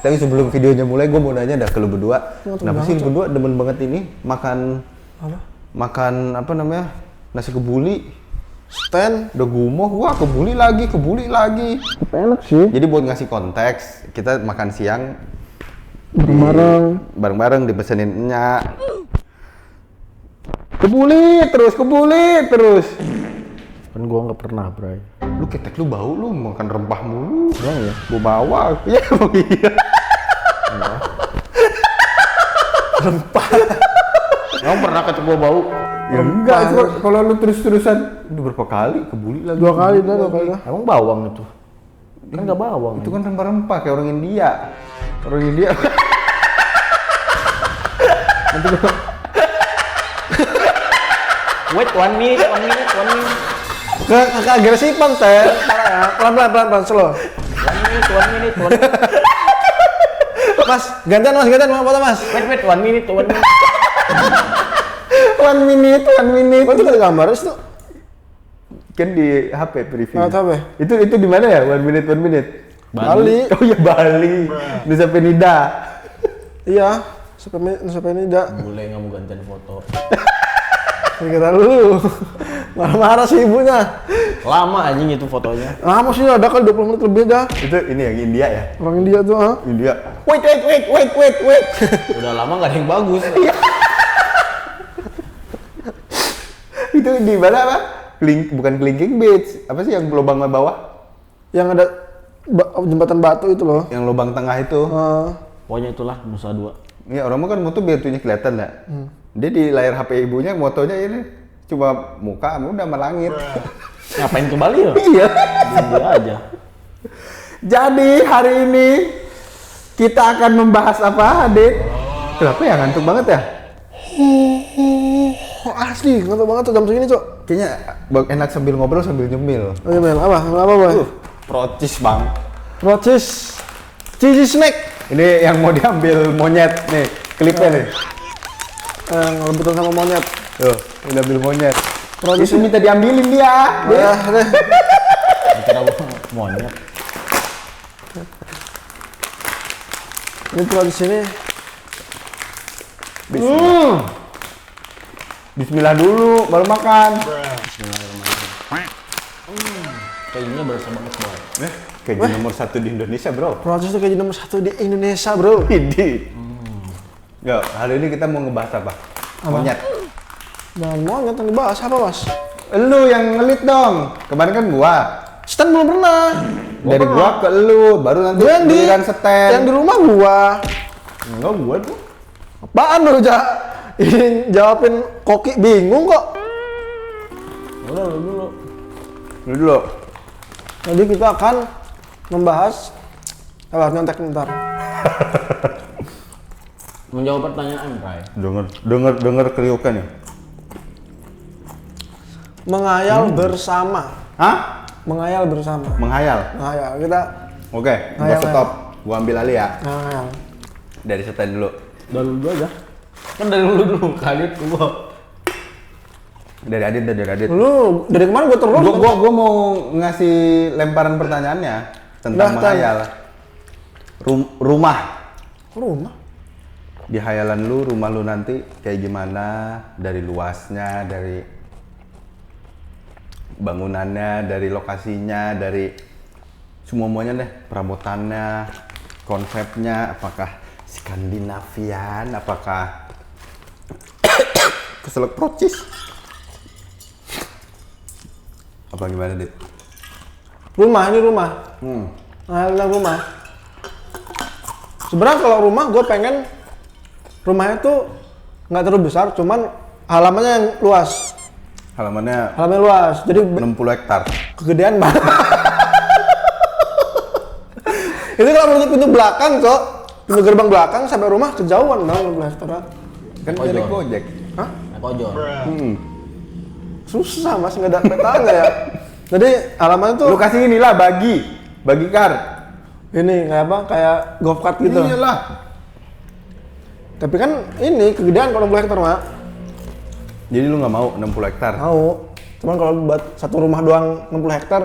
Tapi sebelum videonya mulai, gue mau nanya dah ke lu berdua. Kenapa sih lu berdua demen banget ini makan apa? Makan apa namanya? Nasi kebuli. Stand. Udah gumoh, wah kebuli lagi. Enak sih. Jadi buat ngasih konteks, kita makan siang bareng-bareng dipesenin Nya. Kebuli terus. Kan gua nggak pernah, Bray. Lu ketek lu bau lu makan rempah mulu. Emang ya? Gua bawa. Iya, emang iya. Rempah. Kamu pernah ketemu gua bau? Ya enggak, itu kalau lu terus-terusan udah berapa kali kebuli lagi. Dua kali dah. Emang bawang itu? Kan nggak bawang. Itu kan rempah-rempah kayak orang India. Wait, one minute. Kakak agresifan, Teh. Pelan, slow. One minute. Mas, gantian mau foto Mas. Wait, one minute. 1 minute. Oh, itu ada gambar itu? Kan di HP preview. HP. Itu di mana ya? 1 minute. Bali. Oh iya, Bali. Nusa Penida. Iya, Nusa Penida. Boleh nggak mau gantian foto? Kira lu marah-marah sih ibunya. Lama anjing itu fotonya. Lama sih, ada kali 20 menit lebih dah. Itu ini yang India ya? Orang India tuh, ha? India. Wait. Udah lama nggak ada yang bagus. Itu di mana apa? Bukan Kelingking Beach. Apa sih yang lubang bawah? Yang ada jembatan batu itu loh. Yang lubang tengah itu. Pokoknya itulah Nusa Dua. Iya, orang mah kan moto biar tuhnya kelihatan enggak? Dia di layar HP ibunya motonya ini cuma muka udah melangit. Ngapain ke Bali ya? Iya. Dia aja. Jadi hari ini kita akan membahas apa, Adit? Kenapa ya ngantuk banget ya? Asli, ngantuk banget tuh jam segini, Cok. Kayaknya enak sambil ngobrol sambil nyemil. Oh iya, apa, Boy? Procis, Bang. Procis. Cheesy snack. Ini yang mau diambil monyet nih, klipnya nih. Ngerebutan sama monyet. Tuh, ini ambil monyet. Procis Itu minta diambilin dia. Ya, deh. Kira gua monyet. Ini procis ini. Bismillah dulu, baru makan. Kayaknya berasa banget banget. Keju nomor 1 di Indonesia, bro. Procis itu keju nomor 1 di Indonesia, bro. Ini. Nggak, hari ini kita mau ngebahas apa? Monyet. Jangan monyet yang dibahas, apa Mas? Lu yang ngelit dong. Kemarin kan gua. Stand belum pernah. Dari gua ke lu, baru nanti giliran stand. Yang di rumah gua. Enggak, gua tuh. Apaan lu, ini jawabin koki bingung kok. Udah lu dulu. Lu dulu. Jadi kita akan membahas nyontek ntar. Menjawab pertanyaan, Bray. Denger kriukan ya. Menghayal bersama. Hah? Menghayal bersama. Menghayal. Menghayal kita Oke, gua Menghayal, stop. Gua ambil alih ya. menghayal. Dari stand dulu. Dari lu dulu aja. Kan dari lu dulu, kaget gua. Dari Adit. Lu dari kemarin gua terus. Gua mau ngasih lemparan pertanyaannya tentang menghayal. Rumah. Rumah. Di hayalan lu, rumah lu nanti kayak gimana? Dari luasnya, dari bangunannya, dari lokasinya, dari semuanya deh, perabotannya, konsepnya, apakah Skandinavian, apakah keselak procis? Apa gimana, Dit? Rumah, ini rumah. Menghayal rumah. Sebenarnya kalau rumah gue pengen rumahnya tuh nggak terlalu besar, cuman halamannya yang luas. Halamannya Luas, jadi 60 hektar. kegedean banget. Itu kalau menutup pintu belakang, Cok. Pintu gerbang belakang sampai rumah kejauhan dong 60 hektar. Kan jadi Gojek. Hah? Naik ojol. Susah Mas, nggak ada petanya ya. Jadi halamannya tuh Lu kasih inilah bagi kar. ini kayak apa? Kayak golf cart gitu. Iyalah. Tapi kan ini kegedean kalau 60 hektar, Mak. Jadi lu nggak mau 60 hektar? Mau. Cuman kalau buat satu rumah doang 60 hektar,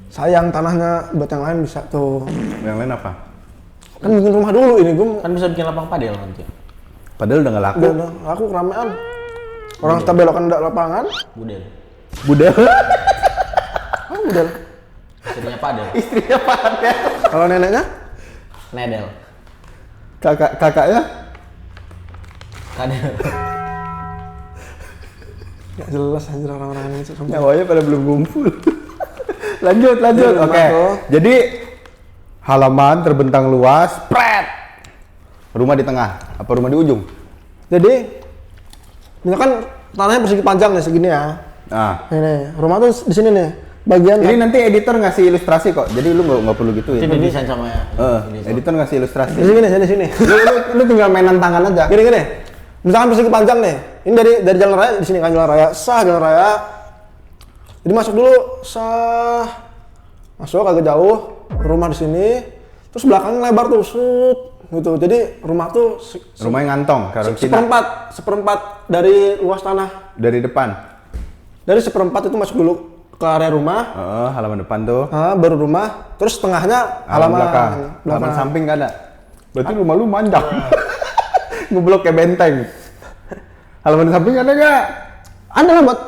sayang tanahnya, buat yang lain bisa tuh. Yang lain apa? Kan bikin rumah dulu ini, gue Kan bisa bikin lapang padel nanti. Padahal udah nggak laku. udah aku keramaian. Orang kita belokan lapangan, Budel. Budel. udah. Istrinya padel. Istrinya padel. Kalau neneknya, Nedel. Kakaknya Kadel. nggak jelas anjir orang-orang ini. nyawanya pada belum ngumpul. lanjut. Di rumah Oke. tuh. Jadi halaman terbentang luas. Pret. Rumah di tengah. Apa rumah di ujung? Jadi, misalkan tanahnya persegi panjang nih segini ya. Nah. Ini rumah tuh di sini nih. Bagian Ini nanti editor ngasih ilustrasi kok. Jadi lu nggak perlu gituin. Itu didesain sama ya. Editor ngasih ilustrasi. di sini. lu tinggal mainan tangan aja. Gini. Misalkan persegi panjang nih. Ini dari jalan raya di sini kan jalan raya. Jalan raya. Jadi masuk dulu masuk agak jauh, rumah di sini. Terus belakangnya lebar tuh, gitu. Jadi rumah tuh Rumahnya ngantong, karantina. seperempat dari luas tanah. Dari depan. Dari seperempat itu masuk dulu ke area rumah. Halaman depan tuh. Baru rumah. Terus tengahnya Halaman belakang. Halaman samping nggak ada. Berarti rumah lu manjang. Ngeblok kayak benteng. Halaman samping ada nggak? Ada lah buat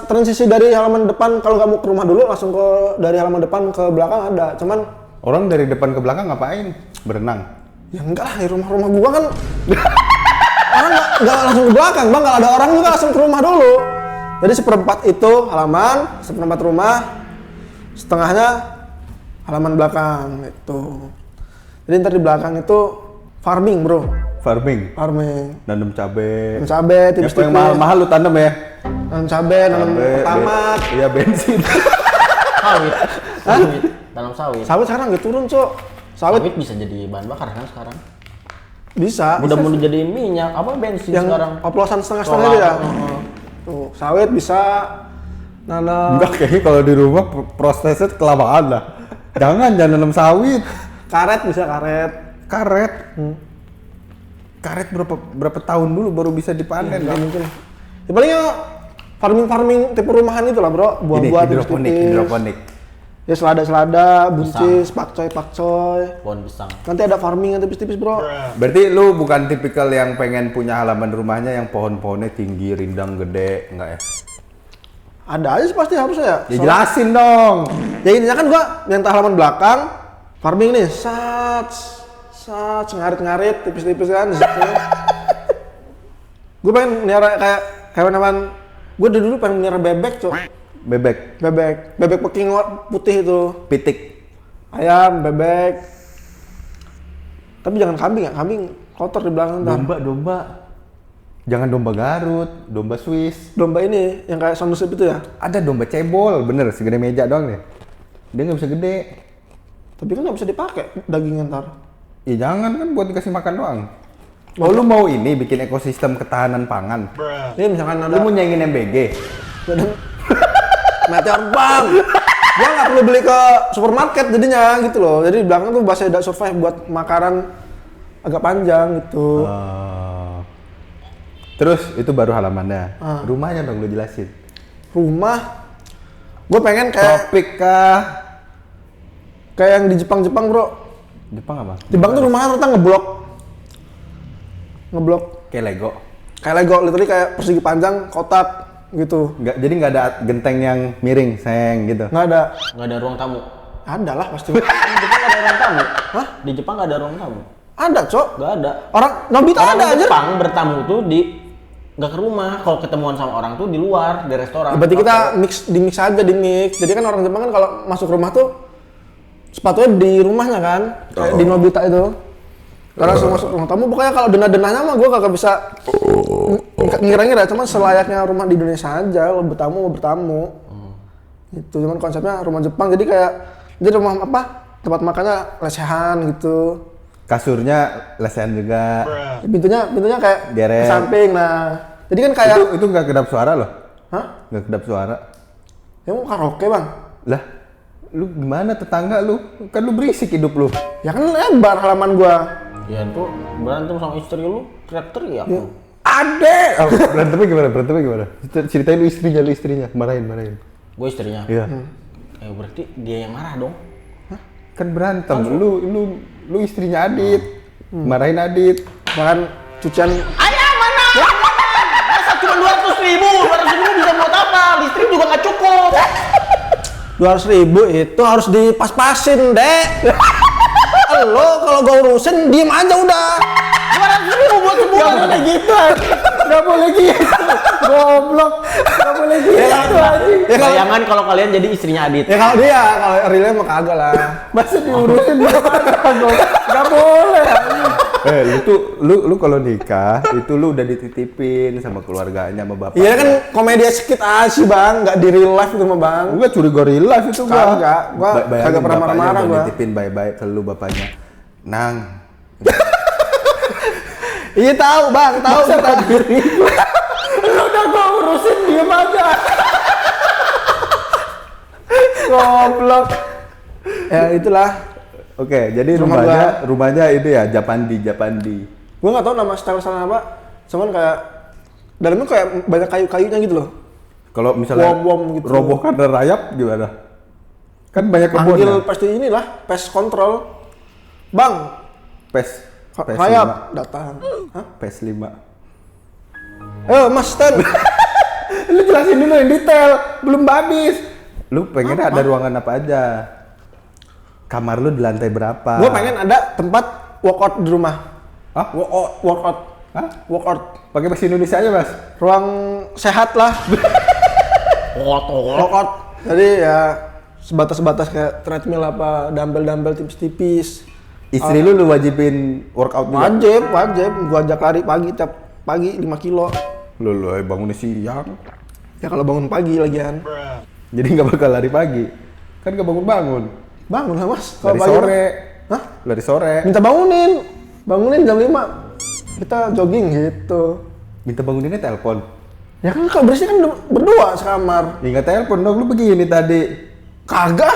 transisi dari halaman depan. Kalau nggak mau ke rumah dulu langsung dari halaman depan ke belakang ada. Cuman Orang dari depan ke belakang ngapain? Berenang. ya enggak lah, di rumah gua kan orang nggak langsung ke belakang bang, kalau ada orang juga langsung ke rumah dulu. Jadi seperempat itu halaman, seperempat rumah, setengahnya halaman belakang itu. Jadi ntar di belakang itu farming bro, Farming. Nanam cabe. cabai, Yang tipis-tipis. paling mahal-mahal lu tanam ya. Nanam cabai, nanam tamat. Iya bensin. Sawit. Sawit. Tanam sawit. Sawit sekarang nggak turun cok. Sawit bisa jadi bahan bakar kan sekarang. Bisa. Udah mau dijadiin minyak, apa bensin Yang sekarang. oplosan setengah-setengah itu ya. Tuh, sawit bisa nanam. Enggak, kayaknya kalau di rumah prosesnya kelamaan lah. Jangan nanam sawit. Karet bisa karet. Karet. Karet berapa tahun dulu baru bisa dipanen Nggak kan? mungkin. Ya palingnya farming tipe rumahan itu lah bro. Ini Buah-buah hidroponik. Ya selada, buncis, pakcoy. Pohon pisang. Nanti ada farming yang tipis-tipis bro. Berarti lu bukan tipikal yang pengen punya halaman rumahnya yang pohon-pohonnya tinggi, rindang gede, enggak ya? Ada aja sih pasti harus ya. Ya jelasin dong. Ya intinya kan gua yang halaman belakang farming nih, ngarit-ngarit tipis-tipis kan di situ. Gue pengen melihara kayak hewan-hewan. Gue dulu pengen melihara bebek, cok. Bebek, Bebek peking putih itu. pitik. Ayam, bebek. Tapi jangan kambing ya, kambing kotor di belakang ntar. Domba. Jangan domba Garut, domba Swiss. Domba ini yang kayak sound itu ya. Ada domba cebol, bener segede meja doang deh. Dia nggak bisa gede. Tapi kan nggak bisa dipakai dagingnya ntar. Ya jangan kan buat dikasih makan doang. Oh lu mau ini bikin ekosistem ketahanan pangan? Ini misalkan ada Lu mau nyanyiin MBG? meteor bang, dia nggak perlu beli ke supermarket jadinya gitu loh. Jadi di belakang tuh bisa ada survive buat makanan agak panjang gitu. Terus itu baru halamannya. Rumahnya dong lu jelasin. Rumah, gue pengen kayak Tropik kah? yang di Jepang bro. Jepang apa? Di Jepang tuh rumahnya ternyata ngeblok Kayak Lego. kayak Lego, literally kayak persegi panjang kotak gitu. Nggak, jadi nggak ada genteng yang miring, seng gitu. Nggak ada. Nggak ada ruang tamu. Ada lah pasti. Di Jepang nggak ada ruang tamu. Hah? Di Jepang nggak ada ruang tamu. Ada cok. Nggak ada. Orang Nobita Orang ada aja. Jepang bertamu tuh nggak ke rumah. Kalau ketemuan sama orang tuh di luar, di restoran. Berarti kita di mix aja. Jadi kan orang Jepang kan kalau masuk rumah tuh sepatunya di rumahnya kan, kayak di Nobita itu. Karena langsung masuk ruang tamu, pokoknya kalau denah-denahnya mah gue kagak bisa ngira-ngira, cuman selayaknya rumah di Indonesia aja, lo bertamu. Gitu, cuman konsepnya rumah Jepang, jadi rumah apa, tempat makannya lesehan gitu. Kasurnya lesehan juga. Pintunya kayak Deret. ke samping, nah. Jadi kan kayak, Itu nggak kedap suara loh. hah? Nggak kedap suara. Ya mau karaoke bang? Lah, lu gimana tetangga lu? Kan lu berisik hidup lu. Ya kan lebar halaman gua. Ya tuh berantem sama istri lu, teriak-teriak. Ya. Ade! Oh, berantemnya gimana? Ceritain lu istrinya. Marahin. Gue istrinya. Iya. Berarti dia yang marah dong. Kan berantem. Lu Lu istrinya Adit. Marahin Adit. Bahkan cucian Ayah mana? Masa cuma 200.000? 200.000 bisa buat apa? Listrik juga nggak cukup. 200.000 itu harus dipas-pasin, Dek. Lo kalau gua urusin diem aja udah. 200.000 buat sebulan. Gak boleh gitu. Gak boleh gitu. Goblok. Gak boleh gitu anjing. Bayangan kalau kalian jadi istrinya Adit. Ya kalau dia, kalau realnya mah kagak lah. Masa diurusin dia Gak boleh. Lu kalau nikah itu lu udah dititipin sama keluarganya sama bapak. Iya kan komedi skit aja sih bang, nggak di real life itu mah bang. Gua curiga real life itu gua. Kagak, gua kagak pernah marah-marah gua. Nitipin baik-baik ke lu bapaknya. Nang. Iya tahu bang, tahu kita. Lu udah gua urusin diem aja. Goblok. Ya itulah. Oke, jadi Rumah rumahnya ini ya Japandi. Gua nggak tahu nama style apa, cuman kayak dalamnya kayak banyak kayu-kayunya gitu loh. Kalau misalnya Wom gitu. roboh karena rayap gimana? Kan banyak kebun. Panggil Ya? pasti inilah, pest control. Bang, PES rayap datang. Hah? PES 5. Mas Stan. Lu jelasin dulu yang detail, belum habis. Lu pengen ada ruangan apa aja? Kamar lu di lantai berapa? Gua pengen ada tempat workout di rumah. Hah? Workout. Hah? Workout. Pakai bahasa Indonesia aja, Mas. Ruang sehat lah. Workout. Jadi ya sebatas kayak treadmill apa, dumbbell tipis-tipis. Istri lu wajibin workout juga? Wajib. Gua ajak lari pagi tiap pagi 5 kilo. Lu bangunnya siang. Ya kalau bangun pagi lagian. Jadi nggak bakal lari pagi. Kan nggak bangun. Bangun lah mas. Lari pagi sore. Hah? Lari sore. Minta bangunin jam 5. Kita jogging gitu. Minta banguninnya telepon. Ya kan kalau bersih kan berdua sekamar. Ya nggak telepon dong, lu begini tadi. Kagak.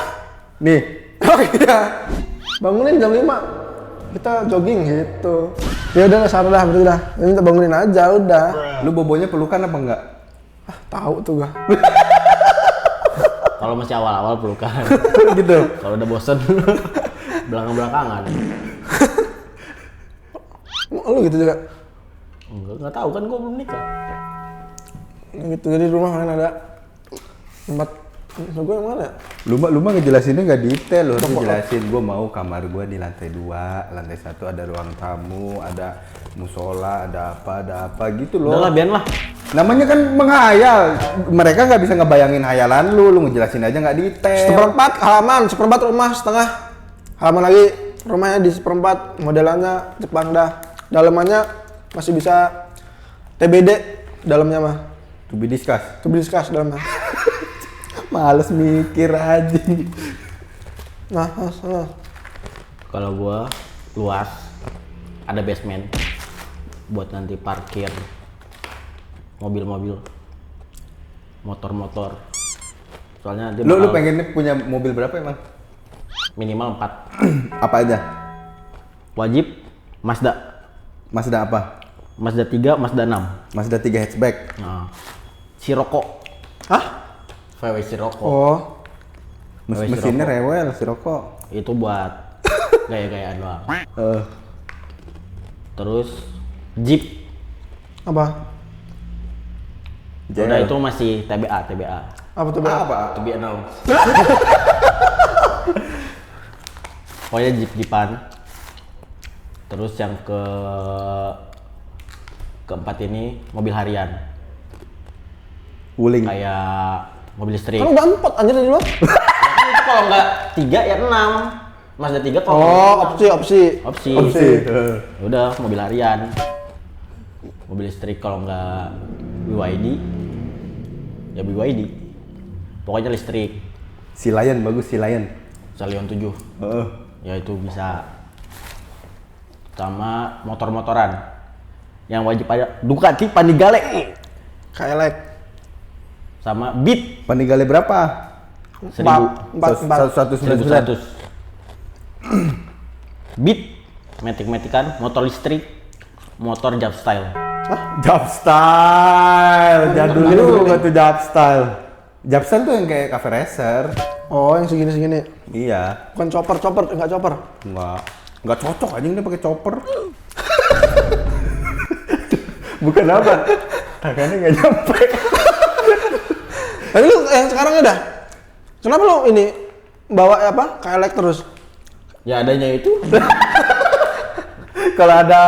Nih. Oh iya. Bangunin jam 5. Kita jogging gitu. Ya udah salah dah berarti dah. Ya, minta bangunin aja udah. Lu bobonya pelukan apa enggak? Tahu tuh gua. Kalau masih awal-awal pelukan. Gitu. Kalau udah bosen belakang-belakangan. Lu gitu juga. Enggak tahu kan gua belum nikah. Gitu jadi di rumah kan ada tempat gue yang mana? Lu mah ngejelasinnya nggak detail, lu harus ngejelasin. Gua mau kamar gua di lantai 2, lantai 1 ada ruang tamu, ada musola, ada apa gitu loh. Udah lah, biarin lah. Namanya kan menghayal. Mereka nggak bisa ngebayangin hayalan lu ngejelasin aja nggak detail. Seperempat halaman, seperempat rumah setengah. Halaman lagi rumahnya di seperempat, modelannya Jepang dah. Dalamannya masih bisa TBD dalamnya mah. To be discussed. To be discussed dalamnya. Males mikir aja. Nah. Kalau gua luas, ada basement buat nanti parkir mobil-mobil, motor-motor. Soalnya dia Lu pengen punya mobil berapa emang? minimal 4. Apa aja? Wajib Mazda. Mazda apa? Mazda 3, Mazda 6. Mazda 3 hatchback. Nah, Sirocco. Hah? VW Sirocco. Oh. Mesinnya rewel si rokok. Itu buat gaya-gayaan doang. Terus Jeep. Apa? Udah itu masih TBA. Apa tuh? Apa? To be announced. Pokoknya Jeep-Jeepan. Terus yang keempat ini mobil harian. Wuling. Kayak mobil listrik. Kan udah 4 anjir di luar. Ya kan itu kalau nggak 3 ya 6. Mazda 3 kalau Oh, nggak opsi. 6. Opsi. Ya udah mobil harian. Mobil listrik kalau nggak BYD ya BYD. Pokoknya listrik. Si Lion bagus, si Lion. Stallion 7. Ya itu bisa. Sama motor-motoran. Yang wajib ada Ducati Panigale. Kayak Sama Beat Panigale berapa? 1100. Beat metik-metikan, motor listrik, motor job style. Job style. Jadul juga tuh job style. Job style tuh yang kayak cafe racer. Oh, yang segini-segini. Iya. Bukan chopper, enggak chopper. Enggak. Nggak cocok anjing dia pakai chopper. Bukan apa? Tangannya nggak nyampe. Tapi lu yang sekarang udah. Kenapa lu ini bawa apa? KLX terus? Ya adanya itu. Kalau ada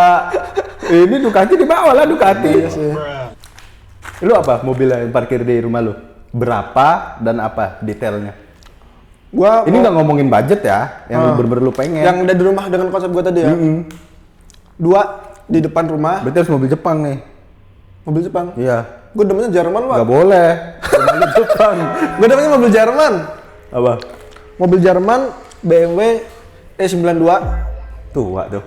ini Ducati dibawa lah Ducati. Iya sih. Lu apa mobil yang parkir di rumah lu? Berapa dan apa detailnya? Gua Ini nggak ngomongin budget ya, yang lu bener-bener lu pengen. yang ada di rumah dengan konsep gua tadi ya. 2 di depan rumah, Berarti harus mobil Jepang nih. mobil Jepang. Iya. Gua demennya Jerman, Pak. Nggak boleh. Mobil Jepang. Gua demennya mobil Jerman. Apa? Mobil Jerman BMW E92. Tua tuh.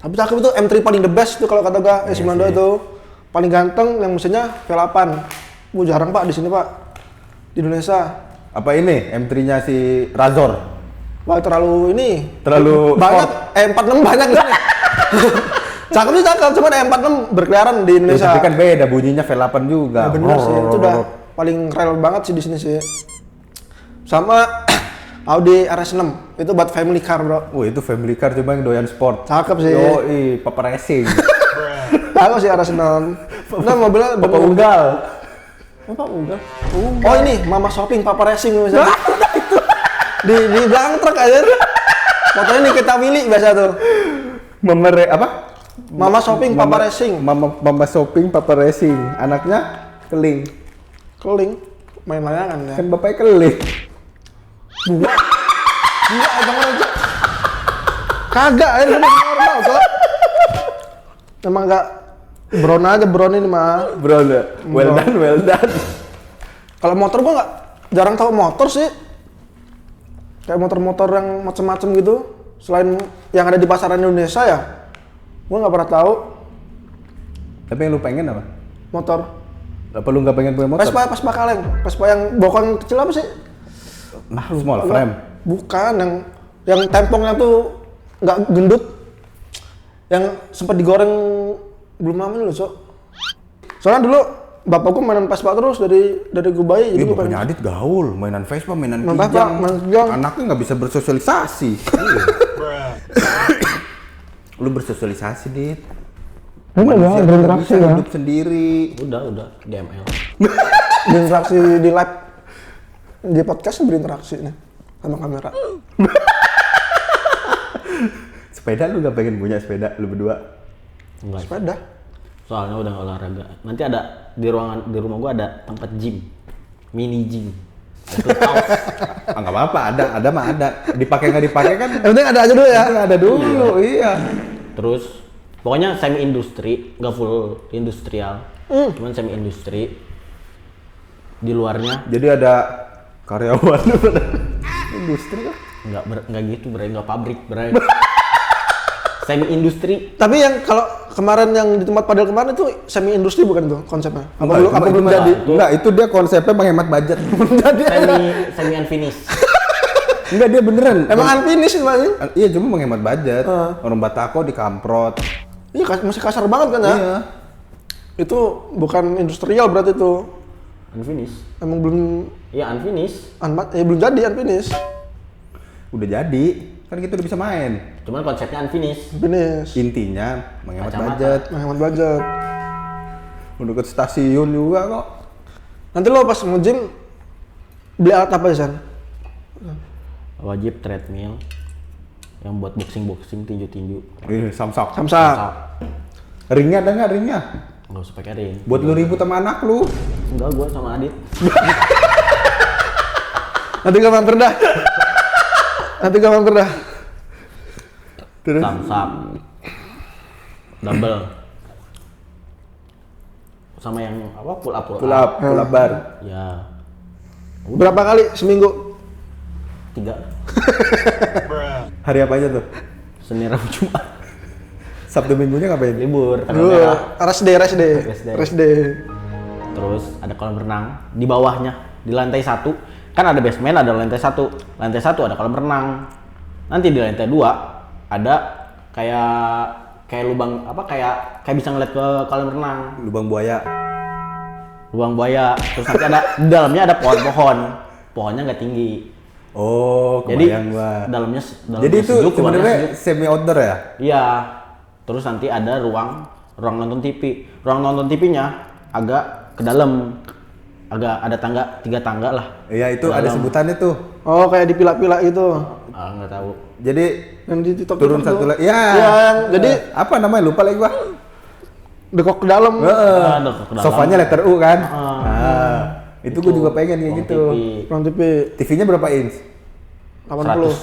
Tapi cakep itu M3 paling the best tuh kalau kata gua E92 itu. Paling ganteng yang mesinnya V8. Gua jarang Pak di sini, Pak. Di Indonesia. Apa ini? M3-nya si Razor. Wah, terlalu ini. Terlalu banyak. E46 banyak di sini. Cakep sih cakep, cuman E46 berkeliaran di Ya, Indonesia. tapi kan beda bunyinya V8 juga. Ya bener sih, itu udah paling real banget sih di sini sih. Sama Audi RS6, itu buat family car, Bro. Wah, itu family car coba yang doyan sport. Cakep sih. Yoi, papa racing. Tahu sih RS6. Nah, mobilnya Papa unggal. apa enggak? Oh ini Mama Shopping Papa Racing misalnya. di belakang truk aja. Fotonya Nikita Willy biasa tuh. Apa? Mama Shopping Papa Racing. Mama shopping papa racing. Anaknya keling. Keling main layangan ya. Kan bapaknya keling. Gila abang aja. Kagak air normal kok. Emang enggak Bron aja Bron ini mah. Bro, well done. Kalau motor gua nggak jarang tahu motor sih. Kayak motor-motor yang macem-macem gitu. Selain yang ada di pasaran Indonesia ya, gua nggak pernah tahu Tapi yang lu pengen apa? motor. Apa lu nggak pengen punya motor? Vespa kaleng. Vespa yang bokong kecil apa sih? Small frame. Bukan yang tempongnya tuh nggak gendut. Yang sempat digoreng belum lama ini loh, Cok. Soalnya dulu bapakku mainan Vespa terus dari gue bayi. Iya, Jadi gua bapaknya Adit gaul, mainan Vespa, mainan Main kijang. Vespa, main kijang. Anaknya nggak bisa bersosialisasi. Lu bersosialisasi, Dit. Manusia berinteraksi bisa ya. hidup sendiri. Udah DML. Berinteraksi di live di podcast berinteraksi nih sama kamera. Sepeda lu nggak pengen punya sepeda lu berdua? Enggak. Sepeda. Soalnya udah nggak olahraga. Nanti ada di rumah gua ada tempat gym. Mini gym. Nggak apa-apa, ada mah ada. Dipakai nggak dipakai kan? Yang penting ada aja dulu ya. Itu ada dulu, iya. Terus pokoknya semi industri, nggak full industrial. Cuman semi industri. Di luarnya Jadi ada karyawan industri kan? nggak gitu, nggak pabrik, semi industri. Tapi yang kalau kemarin yang di tempat padel kemarin itu semi industri bukan tuh konsepnya? Apa belum itu jadi? Enggak, itu dia konsepnya menghemat budget. Jadi semi unfinished. Enggak, dia beneran. emang unfinished makanya. Iya, cuma menghemat budget. Orang Batako dikamprot. Iya masih kasar banget kan ya? Iya. Itu bukan industrial berarti itu. Unfinished. Emang belum Ya unfinished. belum jadi unfinished. Udah jadi, kan kita udah bisa main. Cuman konsepnya unfinished. Finish. Intinya menghemat Kacamata. budget. Menghemat budget. Udah ke stasiun juga kok. Nanti lo pas nge-gym beli alat apa San? Wajib treadmill yang buat boxing tinju. Samsak. Samsak. Ringnya ada nggak ringnya? Nggak usah pakai ring. Buat lu ribut sama anak lu. Enggak, gua sama Adit. Nanti gak mampir dah. Terus Samsak. Dumbbell. Sama yang apa pull up. pull up bar. Ya. Berapa kali seminggu? 3. Hari apa aja tuh? Senin, Rabu, Jumat. Sabtu minggunya ngapain? Libur, tanggal merah. Rest day. Terus ada kolam renang di bawahnya, di lantai 1. Kan ada basement, ada lantai 1. Lantai 1 ada kolam renang. Nanti di lantai 2 ada kayak lubang apa kayak bisa ngeliat ke kolam renang. Lubang buaya. Lubang buaya. Terus nanti ada di dalamnya ada pohon-pohon. Pohonnya nggak tinggi. Oh, Jadi kebayang gua. dalamnya Jadi itu sejuk, keluarnya sebenarnya sejuk. semi outdoor ya? Iya. Terus nanti ada ruang nonton TV. Ruang nonton TV-nya agak ke dalam. Agak ada tiga tangga lah. Iya, itu Ke ada dalam. sebutannya tuh. Oh, kayak dipilak-pilak itu. Nggak tahu. Jadi Yang di TikTok turun itu. satu lagi. Ya. Iya, yang jadi apa namanya? Lupa lagi gua. dekok ke dalam. Ada ke dalam. Sofanya letter U kan? Ah. Itu gua juga pengen kayak Ruang gitu. TV. Ruang TV TV-nya berapa inch? 80.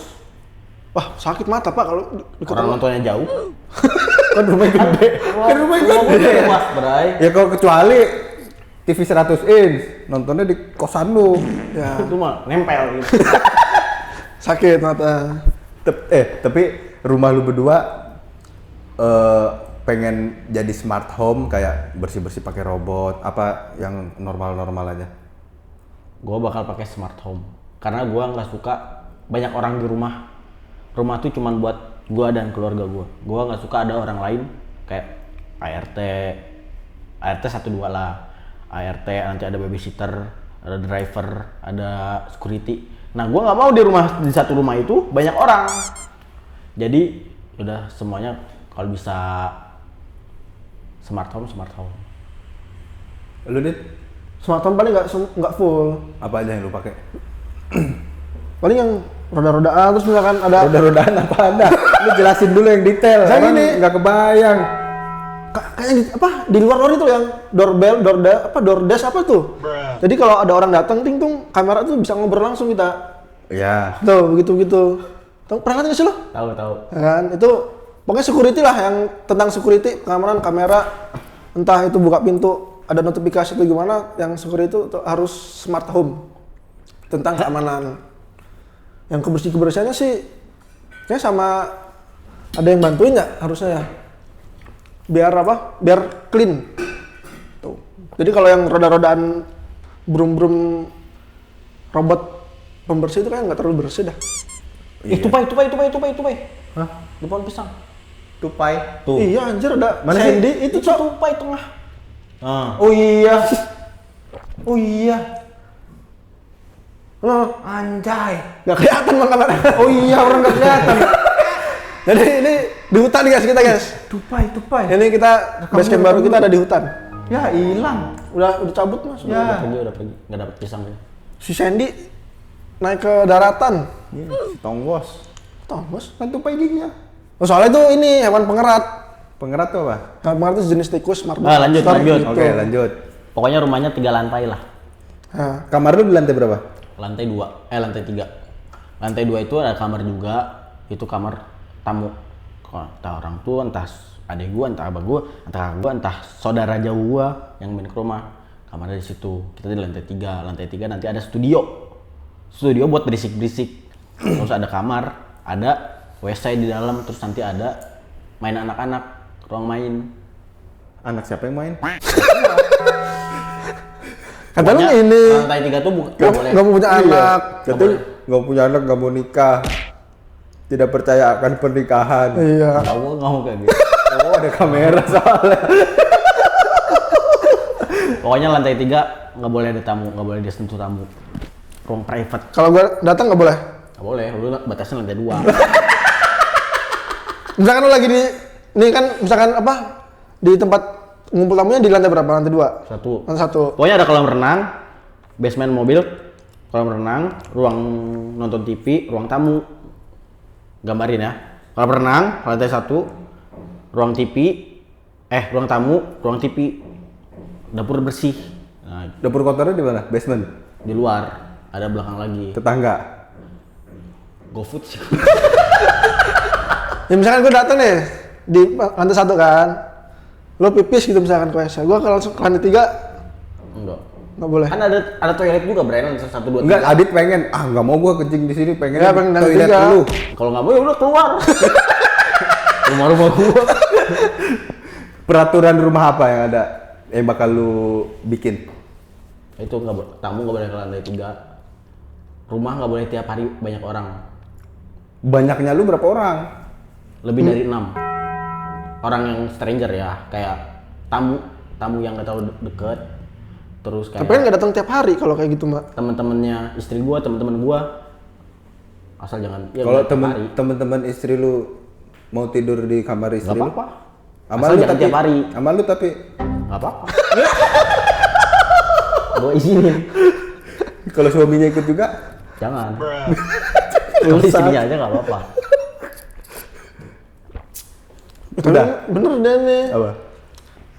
Wah, sakit mata Pak kalau deket Orang nontonnya jauh. Kan rumahnya gede. Kan rumahnya gede. Luas, Bray. Ya kalau kecuali TV 100 inch, nontonnya di kosan lu. Ya, Itu mah nempel gitu. sakit mata. Tapi rumah lu berdua pengen jadi smart home kayak bersih-bersih pakai robot, apa yang normal-normal aja? Gua bakal pakai smart home karena gua nggak suka banyak orang di rumah. Rumah tuh cuman buat gua dan keluarga gua. Gua nggak suka ada orang lain kayak ART 1-2 lah. ART nanti ada babysitter, ada driver, ada security. Nah, gua nggak mau di satu rumah itu banyak orang. Jadi udah semuanya kalau bisa smart home. Lu Dit, Smart home paling nggak full. apa aja yang lu pakai? Paling yang roda-rodaan terus misalkan ada Roda-rodaan apa ada? Lu jelasin dulu yang detail. Saya Orang gini. nggak kebayang. kayak di luar itu yang DoorDash apa tuh. Jadi kalau ada orang datang ting kamera tuh bisa ngobrol langsung kita. Ya. Tuh begitu. Tahu pernah lihat nggak sih lo? Tahu. Ya kan itu pokoknya security lah yang tentang security pengamanan kamera entah itu buka pintu ada notifikasi atau gimana yang security itu harus smart home tentang keamanan. Yang kebersihannya sih ya sama ada yang bantuin nggak harusnya ya biar clean tuh. Jadi kalau yang roda-rodaan brum robot pembersih itu kan nggak terlalu bersih dah. Tupai. Hah? Di pohon pisang. Tupai. Tuh. Iya anjir ada Mana sih? Sandy itu cok. tupai tengah. Oh iya. Nah, Anjay. nggak kelihatan bang kamera. Oh iya, orang nggak kelihatan. Jadi ini di hutan nih guys kita guys. Tupai. Ini kita base camp baru kita ada di hutan. Ya hilang. Udah cabut mas. Ya. Udah pergi. Nggak dapet pisang dia. Si Sandy naik ke daratan. Tonggos. Tahu mas? Kan tupai giginya. Oh, soalnya itu ini hewan pengerat. Pengerat tuh apa? Hewan pengerat itu jenis tikus marbot. Lanjut. Gitu. Oke, lanjut. Pokoknya rumahnya 3 lantai lah. Nah, Kamar lu di lantai berapa? Lantai 3. Lantai 2 itu ada kamar juga. Itu kamar tamu. Entah orang tua, entah adik gua, entah abah gua, entah kakak gua, entah saudara jauh gua yang main ke rumah. Kamarnya di situ. Kita di lantai 3. Lantai 3 nanti ada studio. Studio buat berisik-berisik. Terus ada kamar, ada WC di dalam, terus nanti ada main anak-anak, ruang main. Anak siapa yang main? kata lu Pokoknya ini lantai 3 tuh nggak boleh. nggak mau punya anak. Kata nggak punya anak, nggak mau nikah. Tidak percaya akan pernikahan. Iya. Nggak mau kayak gitu. Oh, ada kamera soalnya. Pokoknya lantai 3 nggak boleh ada tamu, nggak boleh disentuh tamu. Ruang private Kalau gua datang nggak boleh. nggak boleh, lu batasnya lantai 2. Misalkan lu lagi di ini kan misalkan apa di tempat ngumpul tamunya di lantai berapa? Lantai 2. Satu. Lantai 1. Pokoknya ada kolam renang, basement mobil, kolam renang, ruang nonton TV, ruang tamu. Gambarin ya. Kolam renang, lantai 1, ruang TV, ruang tamu, ruang TV, dapur bersih. Nah, Dapur kotornya di mana? Basement. di luar ada belakang lagi. Tetangga. GoFood sih. Ya misalkan gua datang nih di lantai 1 kan. Lo pipis gitu misalkan ke WC. Gua kalau langsung ke lantai 3 Enggak. nggak boleh. Kan ada toilet juga, Brian, 1, 2, 3. Enggak, Adit pengen. Nggak mau gua kencing di sini, pengen Ya, pengen lantai toilet 3. dulu. Kalau nggak mau ya udah keluar. Rumah-rumah gua. Peraturan rumah apa yang ada yang bakal lu bikin? Itu tamu nggak boleh ke lantai 3. Rumah nggak boleh tiap hari banyak orang. Banyaknya lu berapa orang? Lebih dari 6 orang yang stranger ya, kayak tamu yang nggak terlalu deket. Terus Tapi kan kayak nggak datang tiap hari kalau kayak gitu mbak. teman-temannya istri gua, teman-teman gua. Asal jangan ya Kalau tiap hari. teman-teman istri lu mau tidur di kamar Nggak istri lu? apa-apa. Sama Asal lu jangan tapi tiap hari. sama lu tapi Nggak apa-apa. Gua izinin. kalau suaminya ikut juga Jangan. Kalau istrinya aja nggak apa-apa. Udah. Bener deh nih. apa?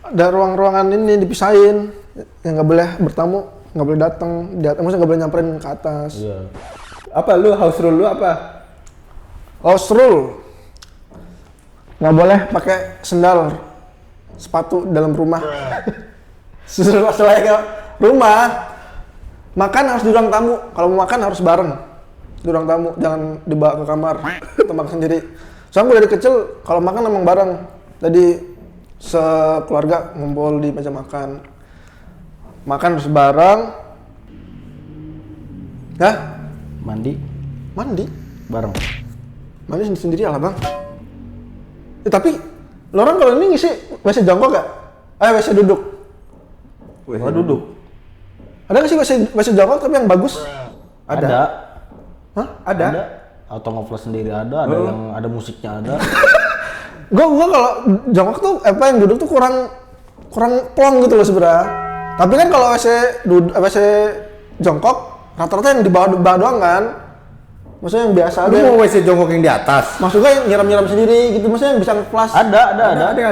Ada ruang-ruangan ini dipisahin. Yang nggak boleh bertamu, nggak boleh datang. Maksudnya nggak boleh nyamperin ke atas. Iya. Apa lu house rule lu apa? House rule. Nggak boleh pakai sendal, sepatu dalam rumah. Selayaknya rumah. Makan harus di ruang tamu. Kalau mau makan harus bareng di ruang tamu. Jangan dibawa ke kamar atau makan sendiri. Soalnya gue dari kecil kalau makan emang bareng. Jadi sekeluarga ngumpul di meja makan. Makan harus bareng. Ya, Mandi mandi. bareng. Mandi sendiri lah bang. Tapi lo orang kalau ini ngisi WC jongkok gak? WC duduk. Oh, duduk. Ada nggak sih WC jongkok tapi yang bagus? Ada. Hah? Ada. Auto ngeflash sendiri ada yang ada musiknya ada. Gua kalau jongkok tuh yang duduk tuh kurang plong gitu loh sebenarnya. Tapi kan kalau WC jongkok rata-rata yang di bawah doang kan. Maksudnya yang biasa Lu aja. mau WC jongkok yang di atas? Maksudnya yang nyiram-nyiram sendiri gitu. Maksudnya yang bisa nge-flash. Ada.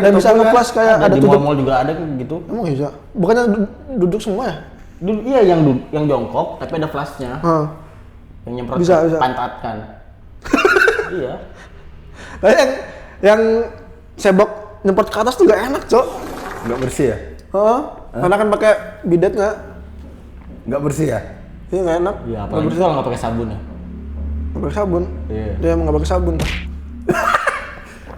Yang bisa nge-flash kayak ada di tutup. mall-mall juga ada gitu. Emang iya? Bukannya duduk semua ya? Iya yang jongkok tapi ada flashnya. Yang nyemprot Bisa. pantat kan. Iya. Tapi yang sebok nyemprot ke atas tuh gak enak, Cok. Nggak bersih ya? Karena kan pakai bidet nggak? Nggak bersih ya? Iya nggak enak. Iya, apalagi kalau nggak pakai sabun ya. Nggak pakai sabun. Iya. Dia emang nggak pakai sabun.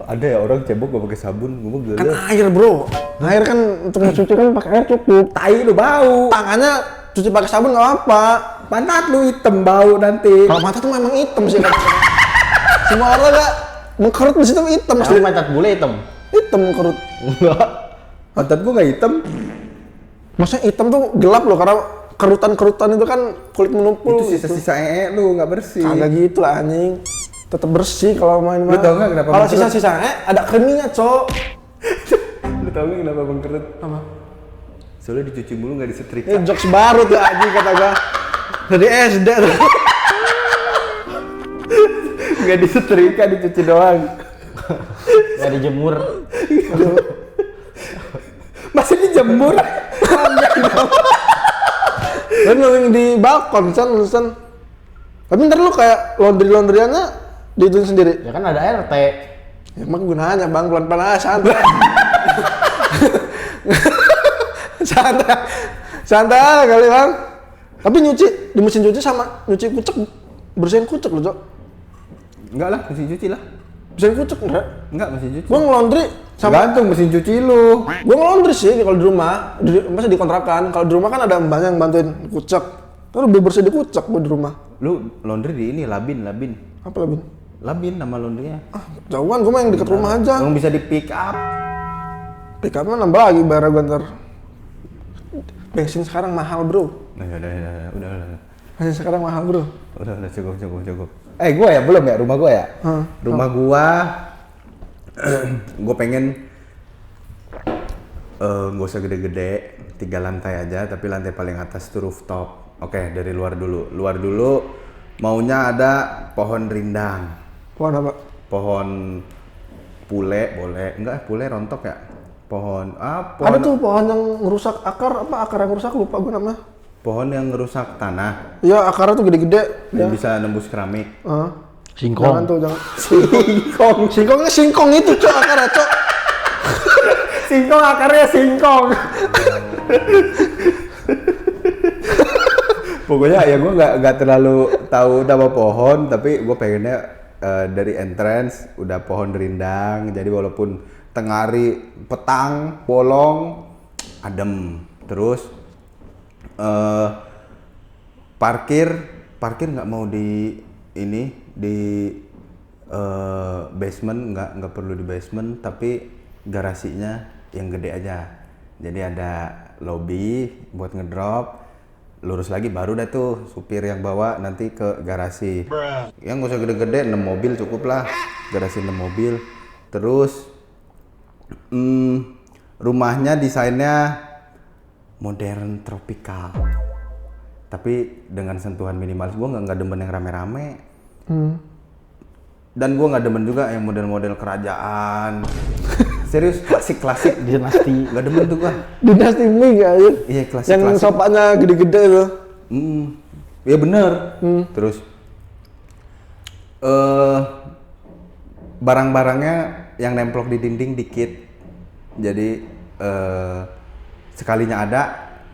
Ada ya orang cebok nggak pakai sabun, gue Kan air bro. Air kan untuk mencuci kan pakai air cukup. tai lu bau. Tangannya cuci pakai sabun nggak apa. Pantat lu hitam bau nanti. Kalau mata tuh memang hitam sih kan. Semua orang nggak mengkerut di situ hitam Emang asli. pantat bule hitam. Hitam mengkerut. Enggak. Pantat gua nggak hitam. Maksudnya hitam tuh gelap loh karena kerutan-kerutan itu kan kulit menumpul. Itu sisa-sisa lu nggak bersih. Kagak gitu lah anjing. Tetap bersih kalau main Lu tau nggak kenapa Kalau mengkerut? sisa-sisa ada kreminya, Cok. Lu tau nggak kenapa bang kerut? Apa? Soalnya dicuci mulu nggak disetrika. Ini jokes baru tuh anjing kata gua. Dari SD tuh. Nggak disetrika, dicuci doang. Nggak dijemur. Masih dijemur. Dan yang di balkon, San. Tapi ntar lu kayak laundry-laundryannya dihitung sendiri. Ya kan ada RT. Ya, emang gunanya bang, pelan-pelan aja, santai. santai aja kali bang. Tapi nyuci, di mesin cuci sama nyuci kucek, bersihin kucek loh, Cok. Enggak lah, mesin cuci lah. Bersihin kucek enggak? Enggak, mesin cuci. Gua nge-laundry sama Tergantung mesin cuci lu. gua nge-laundry sih kalau di rumah, masa di kontrakan. Kalau di rumah kan ada mbaknya yang bantuin kucek. Terus lebih bersih di kucek gua di rumah. Lu laundry di ini, Labin. Apa lebih? Labin nama laundrynya. Jauhan, gua mah yang deket rumah aja. Yang bisa di pick up. Pick up mah nambah lagi bayar gua ntar. Bensin sekarang mahal bro. Nah, udah. Bensin sekarang mahal bro. Udah cukup. Gua ya belum ya, rumah gua ya. Rumah gua gua pengen nggak usah gede-gede, 3 lantai aja, tapi lantai paling atas tuh rooftop. Oke, dari luar dulu. Luar dulu maunya ada pohon rindang. Pohon apa? Pohon pule boleh. Enggak, pule rontok ya. Pohon Ada tuh pohon yang ngerusak akar, apa akar yang rusak lupa gua namanya. pohon yang ngerusak tanah Iya akarnya tuh gede-gede. yang bisa nembus keramik. Jangan Singkong. tuh, jangan. Singkongnya singkong itu cok akarnya cok. Singkong akarnya singkong. Pokoknya ya gue nggak terlalu tahu nama pohon, tapi gue pengennya dari entrance udah pohon rindang, jadi walaupun tengah hari petang bolong adem. Terus parkir nggak mau di ini di basement, nggak perlu di basement, tapi garasinya yang gede aja. Jadi ada lobby buat ngedrop, lurus lagi baru dah tuh supir yang bawa nanti ke garasi. Yang nggak usah gede-gede, 6 mobil cukup lah. Garasi 6 mobil. Terus rumahnya desainnya modern tropikal. Tapi dengan sentuhan minimalis, gue nggak demen yang rame-rame. Dan gue nggak demen juga yang model-model kerajaan. Serius, klasik-klasik. Dinasti. Nggak demen tuh gue. Dinasti Ming ya. Iya, klasik. Yang sopanya gede-gede itu. Iya bener. Terus barang-barangnya yang nemplok di dinding dikit. Jadi sekalinya ada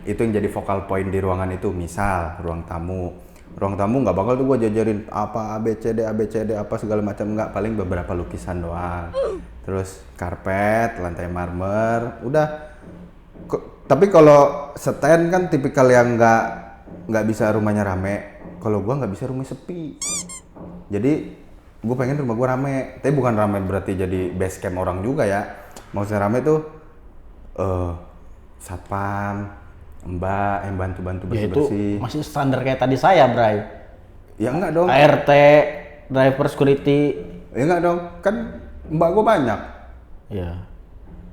itu yang jadi focal point di ruangan itu. Misal ruang tamu nggak bakal tuh gue jajarin apa ABCD apa segala macam, nggak, paling beberapa lukisan doang. Terus karpet, lantai marmer, udah. Tapi kalau stand kan tipikal yang nggak bisa rumahnya rame. Kalau gua nggak bisa rumah sepi. Jadi gue pengen rumah gua rame. Tapi bukan rame berarti jadi base camp orang juga ya. Maksudnya rame tuh satpam, mbak yang bantu-bantu Ya itu bersih-bersih. masih standar kayak tadi saya, Bray. Ya enggak dong. ART, driver security. Ya enggak dong. Kan mbak gua banyak. Ya.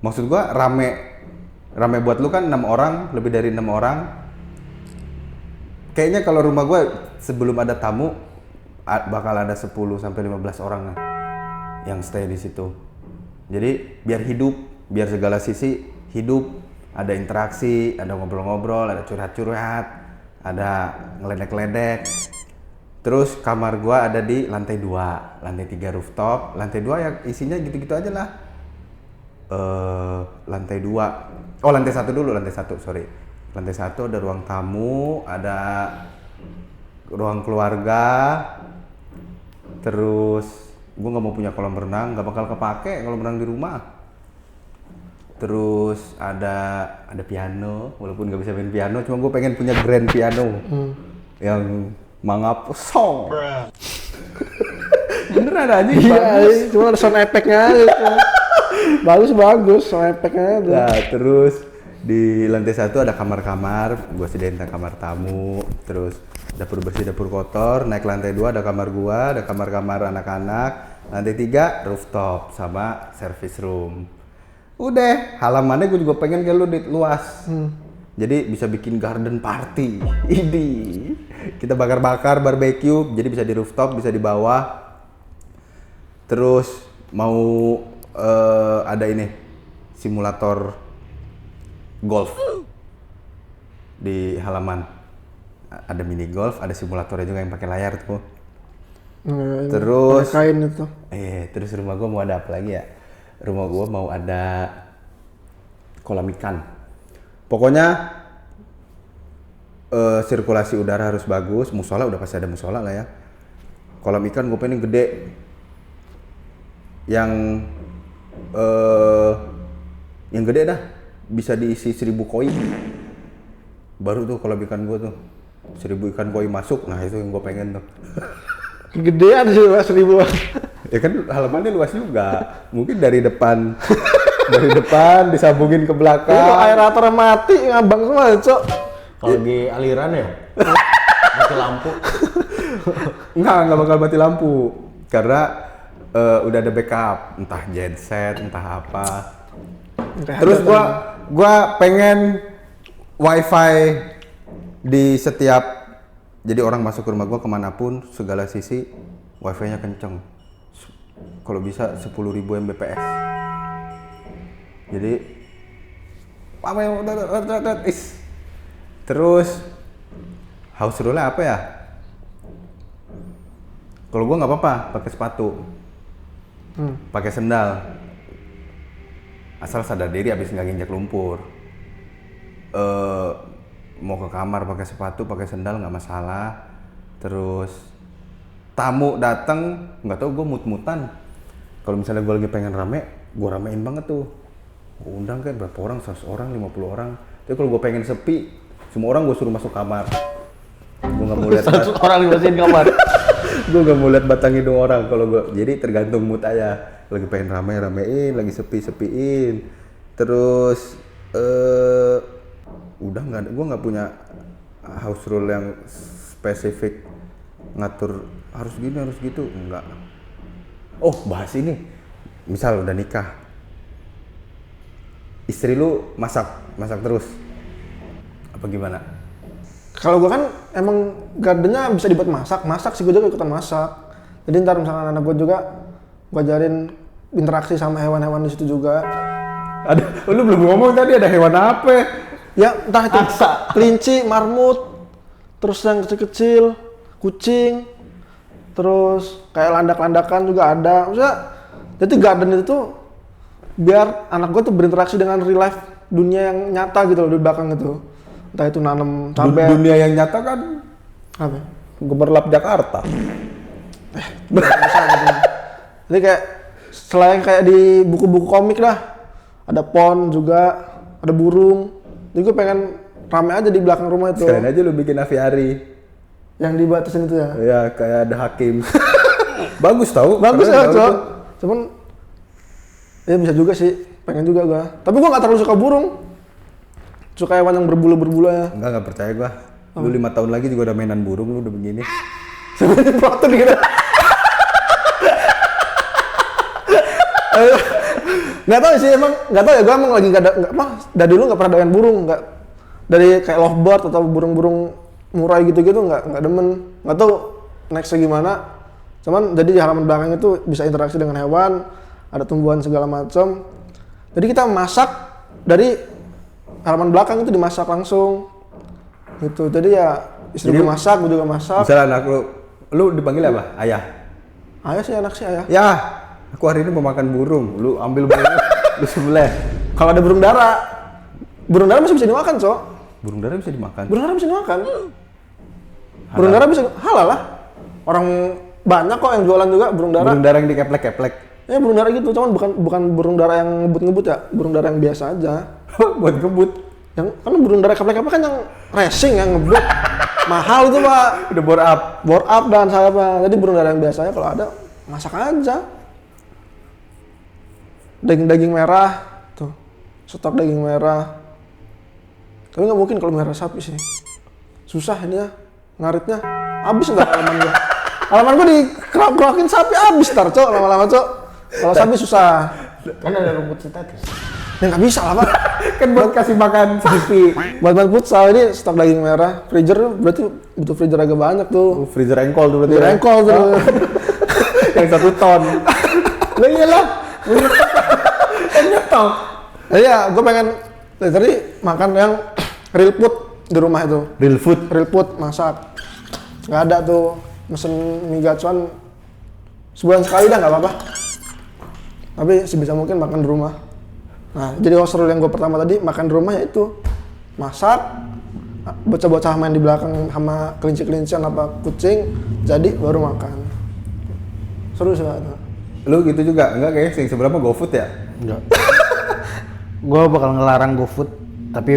Maksud gua rame buat lu kan 6 orang, lebih dari 6 orang. Kayaknya kalau rumah gua sebelum ada tamu bakal ada 10 sampai 15 orang yang stay di situ. Jadi biar hidup, biar segala sisi hidup, ada interaksi, ada ngobrol-ngobrol, ada curhat-curhat, ada ngeledek-ledek. Terus kamar gua ada di lantai 2, lantai 3 rooftop, lantai 2 yang isinya gitu-gitu aja lah. Lantai 2. Oh, lantai 1 dulu, lantai 1, sorry. Lantai 1 ada ruang tamu, ada ruang keluarga. Terus gue nggak mau punya kolam renang, nggak bakal kepake kolam renang di rumah. Terus ada piano, walaupun nggak bisa main piano, cuma gue pengen punya grand piano yang mangap song. Beneran aja, bagus. Iya, cuma ada sound effect-nya gitu. bagus sound effect-nya itu. Nah, terus di lantai 1 ada kamar-kamar, gue sediain kamar tamu, terus dapur bersih, dapur kotor. Naik lantai 2 ada kamar gua, ada kamar-kamar anak-anak. Lantai 3 rooftop sama service room. Udah, halamannya gue juga pengen kayak lu luas. Jadi bisa bikin garden party. Ini kita bakar-bakar barbecue, jadi bisa di rooftop, bisa di bawah. Terus mau ada ini simulator golf di halaman. Ada mini golf, ada simulatornya juga yang pakai layar tuh. Terus kain itu. Terus rumah gua mau ada apa lagi ya? Rumah gua mau ada kolam ikan. Pokoknya sirkulasi udara harus bagus, musola udah pasti ada musola lah ya. Kolam ikan gue pengen gede. Yang gede dah, bisa diisi 1000 koi. Baru tuh kolam ikan gue tuh 1000 ikan koi masuk, nah itu yang gue pengen tuh. Gedean sih Mas 1000. Ya kan halamannya luas juga, mungkin dari depan disambungin ke belakang. Itu aerator mati ngabang semua, Cok. Kalau di aliran ya, mati lampu. Enggak bakal mati lampu. Karena udah ada backup, entah genset, entah apa. Terus gua pengen wifi di setiap, jadi orang masuk ke rumah gua kemanapun, segala sisi, wifi-nya kenceng. Kalau bisa 10.000 Mbps. Jadi apa yang terus house rule-nya apa ya? Kalau gua nggak apa-apa pakai sepatu, pakai sendal, asal sadar diri abis nggak nginjak lumpur. Mau ke kamar pakai sepatu, pakai sendal nggak masalah. Terus tamu datang, nggak tahu gue mut-mutan. Kalau misalnya gue lagi pengen rame, gue ramein banget tuh. Gue undang kan berapa orang, 100 orang, 50 orang. Tapi kalau gue pengen sepi, semua orang gue suruh masuk kamar. Gue nggak mau lihat 100 orang dimasukin kamar. Gue nggak mau lihat batang hidung orang. Kalau gue, jadi tergantung mood aja. Lagi pengen ramein, lagi sepiin. Terus udah nggak, gue nggak punya house rule yang spesifik ngatur harus gini harus gitu, enggak. Oh, bahas ini. Misal udah nikah. Istri lu masak terus. Apa gimana? Kalau gua kan emang gardennya bisa dibuat masak sih, gua juga ikutan masak. Jadi ntar misalkan anak gua juga gua ajarin interaksi sama hewan-hewan di situ juga. Ada, lu belum ngomong tadi ada hewan apa? Ya entah itu kelinci, marmut, terus yang kecil-kecil, kucing, terus kayak landak-landakan juga ada. Maksudnya, jadi garden itu tuh biar anak gue tuh berinteraksi dengan real life dunia yang nyata gitu loh di belakang itu. Entah itu nanam cabai. Dunia yang nyata kan Apa? gemerlap Jakarta. Bisa gitu. Jadi kayak selain kayak di buku-buku komik lah, ada pohon juga, ada burung. Jadi gue pengen rame aja di belakang rumah itu. Sekalian aja lu bikin aviari. Yang dibatasin itu ya. Ya kayak ada hakim. Bagus tau. Bagus keren ya, tau Cok. itu. Cuman ya bisa juga sih, pengen juga gua. Tapi gua nggak terlalu suka burung. Suka hewan yang berbulu-berbulu ya. Enggak percaya gua. Lu 5 tahun lagi juga udah mainan burung, lu udah begini. Sebenarnya proton gitu. Nggak tahu sih emang, nggak tahu ya, gua emang lagi nggak ada, dari dulu nggak pernah doyan burung, nggak dari kayak lovebird atau burung-burung murai gitu-gitu nggak demen. Nggak tahu nextnya gimana. Cuman jadi di halaman belakang itu bisa interaksi dengan hewan, ada tumbuhan segala macam. Jadi kita masak dari halaman belakang itu dimasak langsung. Gitu. Jadi ya istri gue masak, gue juga masak. Misalnya anak lu dipanggil apa? Ayah. Ayah sih, anak sih ayah. Ya, aku hari ini mau makan burung. Lu ambil burung, lu sembelih. Kalau ada burung dara masih bisa dimakan, Cok. Burung dara bisa dimakan. Burung dara bisa dimakan. Burung dara bisa halal lah. Orang banyak kok yang jualan juga burung dara. Burung dara yang dikeplek-keplek. Ya burung dara gitu, cuman bukan burung dara yang ngebut-ngebut ya, burung dara yang biasa aja. Buat ngebut. Yang kan burung dara keplek-keplek kan yang racing, yang ngebut. Mahal itu, Pak. Udah bore up. Bore up dan saya, Pak. Jadi burung dara yang biasanya kalau ada masak aja. Daging-daging merah tuh. Stok daging merah. Tapi nggak mungkin kalau merah sapi sih. Susah ini ya, ngaritnya. Habis ntar halaman gua. Halaman gua dikerokin sapi habis ntar, Cok, lama-lama, Cok. Kalau sapi susah. Kan ada rumput sintetis. Ya nggak bisa lah, Pak. Kan buat kasih makan sapi. Buat main futsal ini stok daging merah. Freezer berarti butuh freezer agak banyak tuh. Freezer engkol tuh berarti. Freezer ya? engkol tuh. Yang 1 ton. Lah iyalah. Nyetok. Iya, gue pengen dari tadi makan yang real food di rumah itu. Real food. Real food masak. Nggak ada tuh mesen mie gacuan sebulan sekali dah nggak apa-apa. Tapi sebisa mungkin makan di rumah. Nah, jadi host rule yang gue pertama tadi makan di rumah yaitu masak, bocah-bocah main di belakang sama kelinci-kelincian apa kucing, jadi baru makan. Seru sih, Pak. Lu gitu juga? Enggak kayaknya yang seberapa GoFood ya? Enggak. Gua bakal ngelarang GoFood, tapi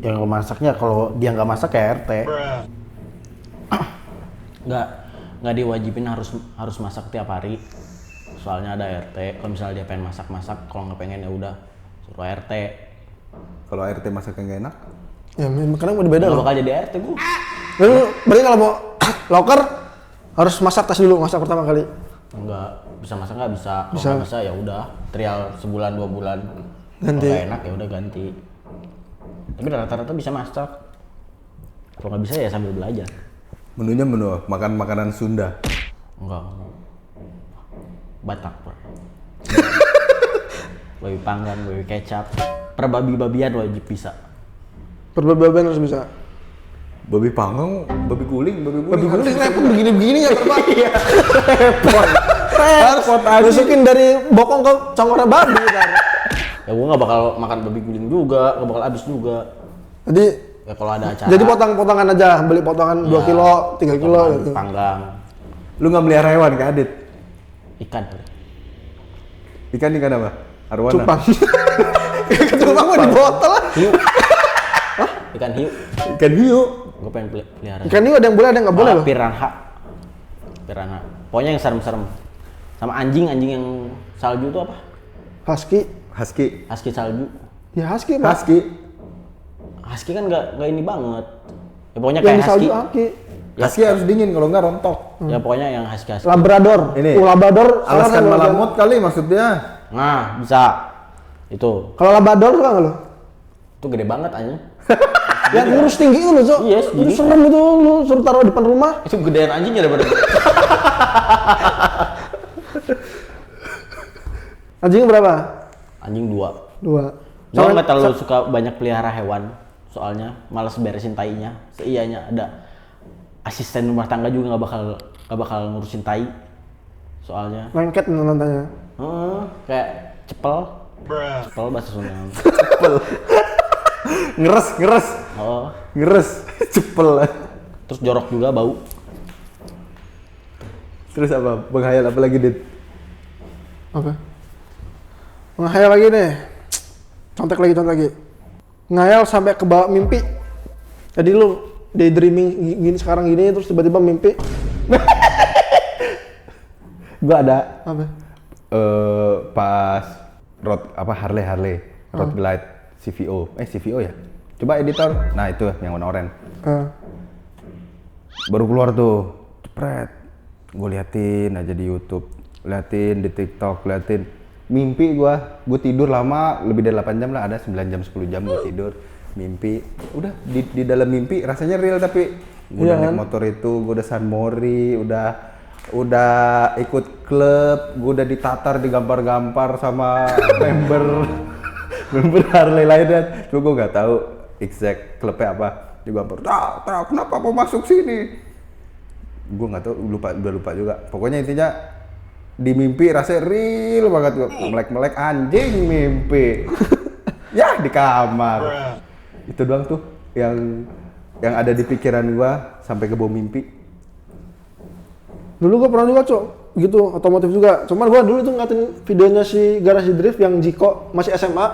yang masaknya kalau dia nggak masak kayak RT. Nggak diwajibin harus masak tiap hari. Soalnya ada RT. Kalau misalnya dia pengen masak, kalau nggak pengen ya udah suruh RT. Kalau RT masaknya nggak enak? Ya, karena mau beda Nggak loh. bakal jadi RT gua. Lalu, berarti kalau mau loker harus masak tes dulu, masak pertama kali. Enggak bisa masak nggak bisa. Kalau Bisa. nggak bisa ya udah trial sebulan 2 bulan. Ganti. Kalau nggak enak ya udah ganti. Tapi rata-rata bisa masak. Kalau nggak bisa ya sambil belajar. Menunya menu makan makanan Sunda. Enggak. Batak, Bro. Babi panggang, babi kecap. Perbabi-babian wajib bisa. Perbabian harus bisa. Babi panggang, babi guling. Babi guling repot begini-begini ya, Pak. Iya. Repot aja. Masukin dari bokong ke congornya babi ntar. Ya gua nggak bakal makan babi guling juga, nggak bakal habis juga. Jadi Ya kalau ada acara. jadi potong-potongan aja, beli potongan 2 kilo, 3 kilo potongan gitu. Panggang, Lu nggak melihara hewan ke Adit? ikan. Ikan apa? Arwana? Cupang. Cupang mah di botol lah. Hiu. Ikan hiu. Ikan hiu? Gue pengen pelihara. Ikan ini ada yang boleh, ada yang nggak boleh loh. Piranha. Pokoknya yang serem-serem. Sama anjing yang salju itu apa? Husky. Ya, pokoknya Yang kayak di salju husky. husky. Husky harus dingin kalau nggak rontok. Ya pokoknya yang husky. Labrador. Ini. Labrador. Alaskan salah kan Malamut kali maksudnya. Nah, bisa. Itu. Kalau Labrador suka nggak lo? Itu gede banget anjing. Yang lurus tinggi itu loh, Cok. Iya, Itu segini. serem itu, lu suruh taruh di depan rumah. Itu gedean anjingnya daripada. Anjing berapa? Anjing 2. 2. Gua nggak terlalu suka banyak pelihara hewan, soalnya malas beresin tainya. Seianya ada asisten rumah tangga juga nggak bakal ngurusin tai. Soalnya, Lengket nontonnya. kayak cepel bahasa Sunda. Ngeres. Oh, Ngeres. Cepel. terus jorok juga bau. Terus apa? Menghayal apa lagi, Dit? Apa? Ngehayal lagi nih. Contek lagi. Ngayal sampai ke bawah mimpi. Jadi lu daydreaming gini sekarang gini terus tiba-tiba mimpi. Gua ada Apa? pas Harley Road Glide CVO ya. Coba editor. Nah, itu yang warna oranye. Baru keluar tuh. Jepret. Gue liatin aja di YouTube, liatin di TikTok, liatin. Mimpi gue tidur lama, lebih dari 8 jam lah, ada 9 jam 10 jam gue tidur. Mimpi, udah di dalam mimpi rasanya real, tapi gue udah naik motor itu, gue udah San Mori, udah ikut klub, gue udah ditatar, digampar-gampar sama member Harley lainnya. Cuma gue nggak tahu exact klubnya apa. Digampar, kenapa mau masuk sini? Gue nggak tahu, udah lupa juga. Pokoknya intinya di mimpi rasanya real banget, gue melek anjing mimpi. Ya di kamar. Itu doang tuh yang ada di pikiran gue sampai ke bawah mimpi. Dulu gue pernah juga, Cok, gitu, otomotif juga. Cuman gue dulu tuh ngatin videonya si Garasi Drift yang Jiko masih SMA.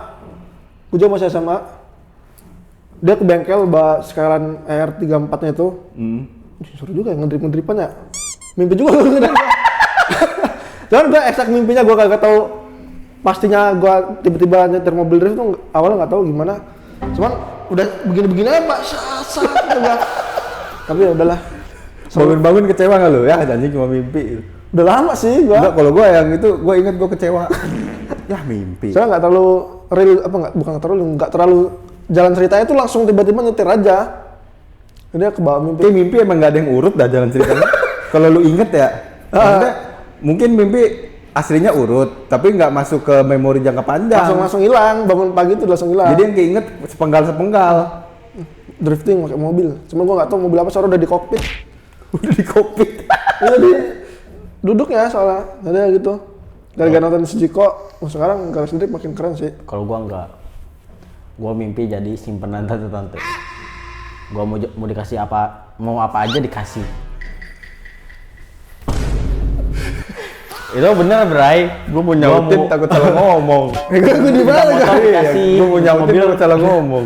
Gue juga masih SMA. Dia ke bengkel bawa Skyline R34-nya itu. Seru juga ya, ngedrip-ngedripan ya. Mimpi juga gue ngedrip. Cuman gue eksak mimpinya, gue kagak tahu pastinya gue tiba-tiba nyetir mobil drift tuh awalnya nggak tahu gimana. Cuman udah begini-begini aja Pak, sat gitu gua. Tapi ya udahlah. Bangun-bangun kecewa nggak lo? Ya anjing cuma mimpi. Udah lama sih gua. Enggak, kalau gue yang itu gue inget gue kecewa. Ya mimpi. Soalnya nggak terlalu real, nggak terlalu jalan ceritanya tuh langsung tiba-tiba nyetir aja. Dia ke bawah mimpi. Kayak mimpi emang gak ada yang urut dah jalan ceritanya. Kalau lu inget ya, maksudnya mungkin mimpi aslinya urut, tapi nggak masuk ke memori jangka panjang. Langsung hilang, bangun pagi tuh langsung hilang. Jadi yang keinget sepenggal-sepenggal. Drifting pakai mobil. Cuma gua nggak tahu mobil apa, soalnya udah di kokpit. Udah di kokpit. Iya di duduknya soalnya. Ada gitu. Gara-gara nonton si Jiko, sekarang Garasi Drift makin keren sih. Kalau gua enggak. Gua mimpi jadi simpenan tante-tante. Gua mau dikasih apa, mau apa aja dikasih. Itu bener, Bray. Gue mau nyautin takut salah ngomong. Gue di mana motor kan? dikasih, Gue mau nyautin mobil takut salah ngomong.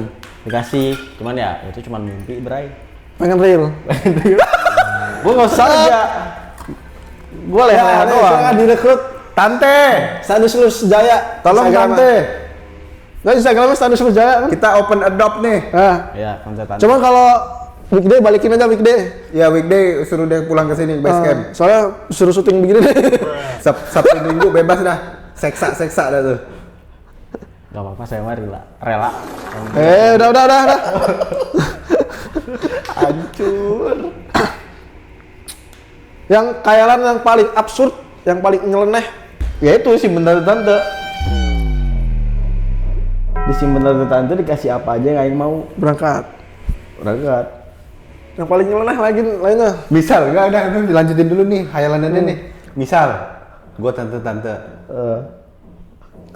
dikasih. Cuman ya itu cuman mimpi, Bray. Pengen real. Gua nggak usah kerja. Gua leha-leha doang. Saya direkrut Tante, Stanislas Jaya. tolong Tante. Nah, Instagramnya Stanislas Jaya kan? Kita open adopt nih. Nah, Iya, tante-tante. cuman kalau weekday balikin aja weekday. Ya weekday suruh dia pulang ke sini base camp. Soalnya suruh syuting begini deh. Sabtu Minggu bebas dah. Seksa dah tuh. Gak apa-apa, saya mah rela. Udah. Hancur. Yang khayalan yang paling absurd, yang paling nyeleneh. Ya itu sih bener tante. Disimpen tante-tante dikasih apa aja nggak mau. Berangkat. Yang paling nyeleneh lagi lainnya. Misal, enggak ada, dilanjutin dulu nih, hayalannya nih. Misal, gua tante-tante,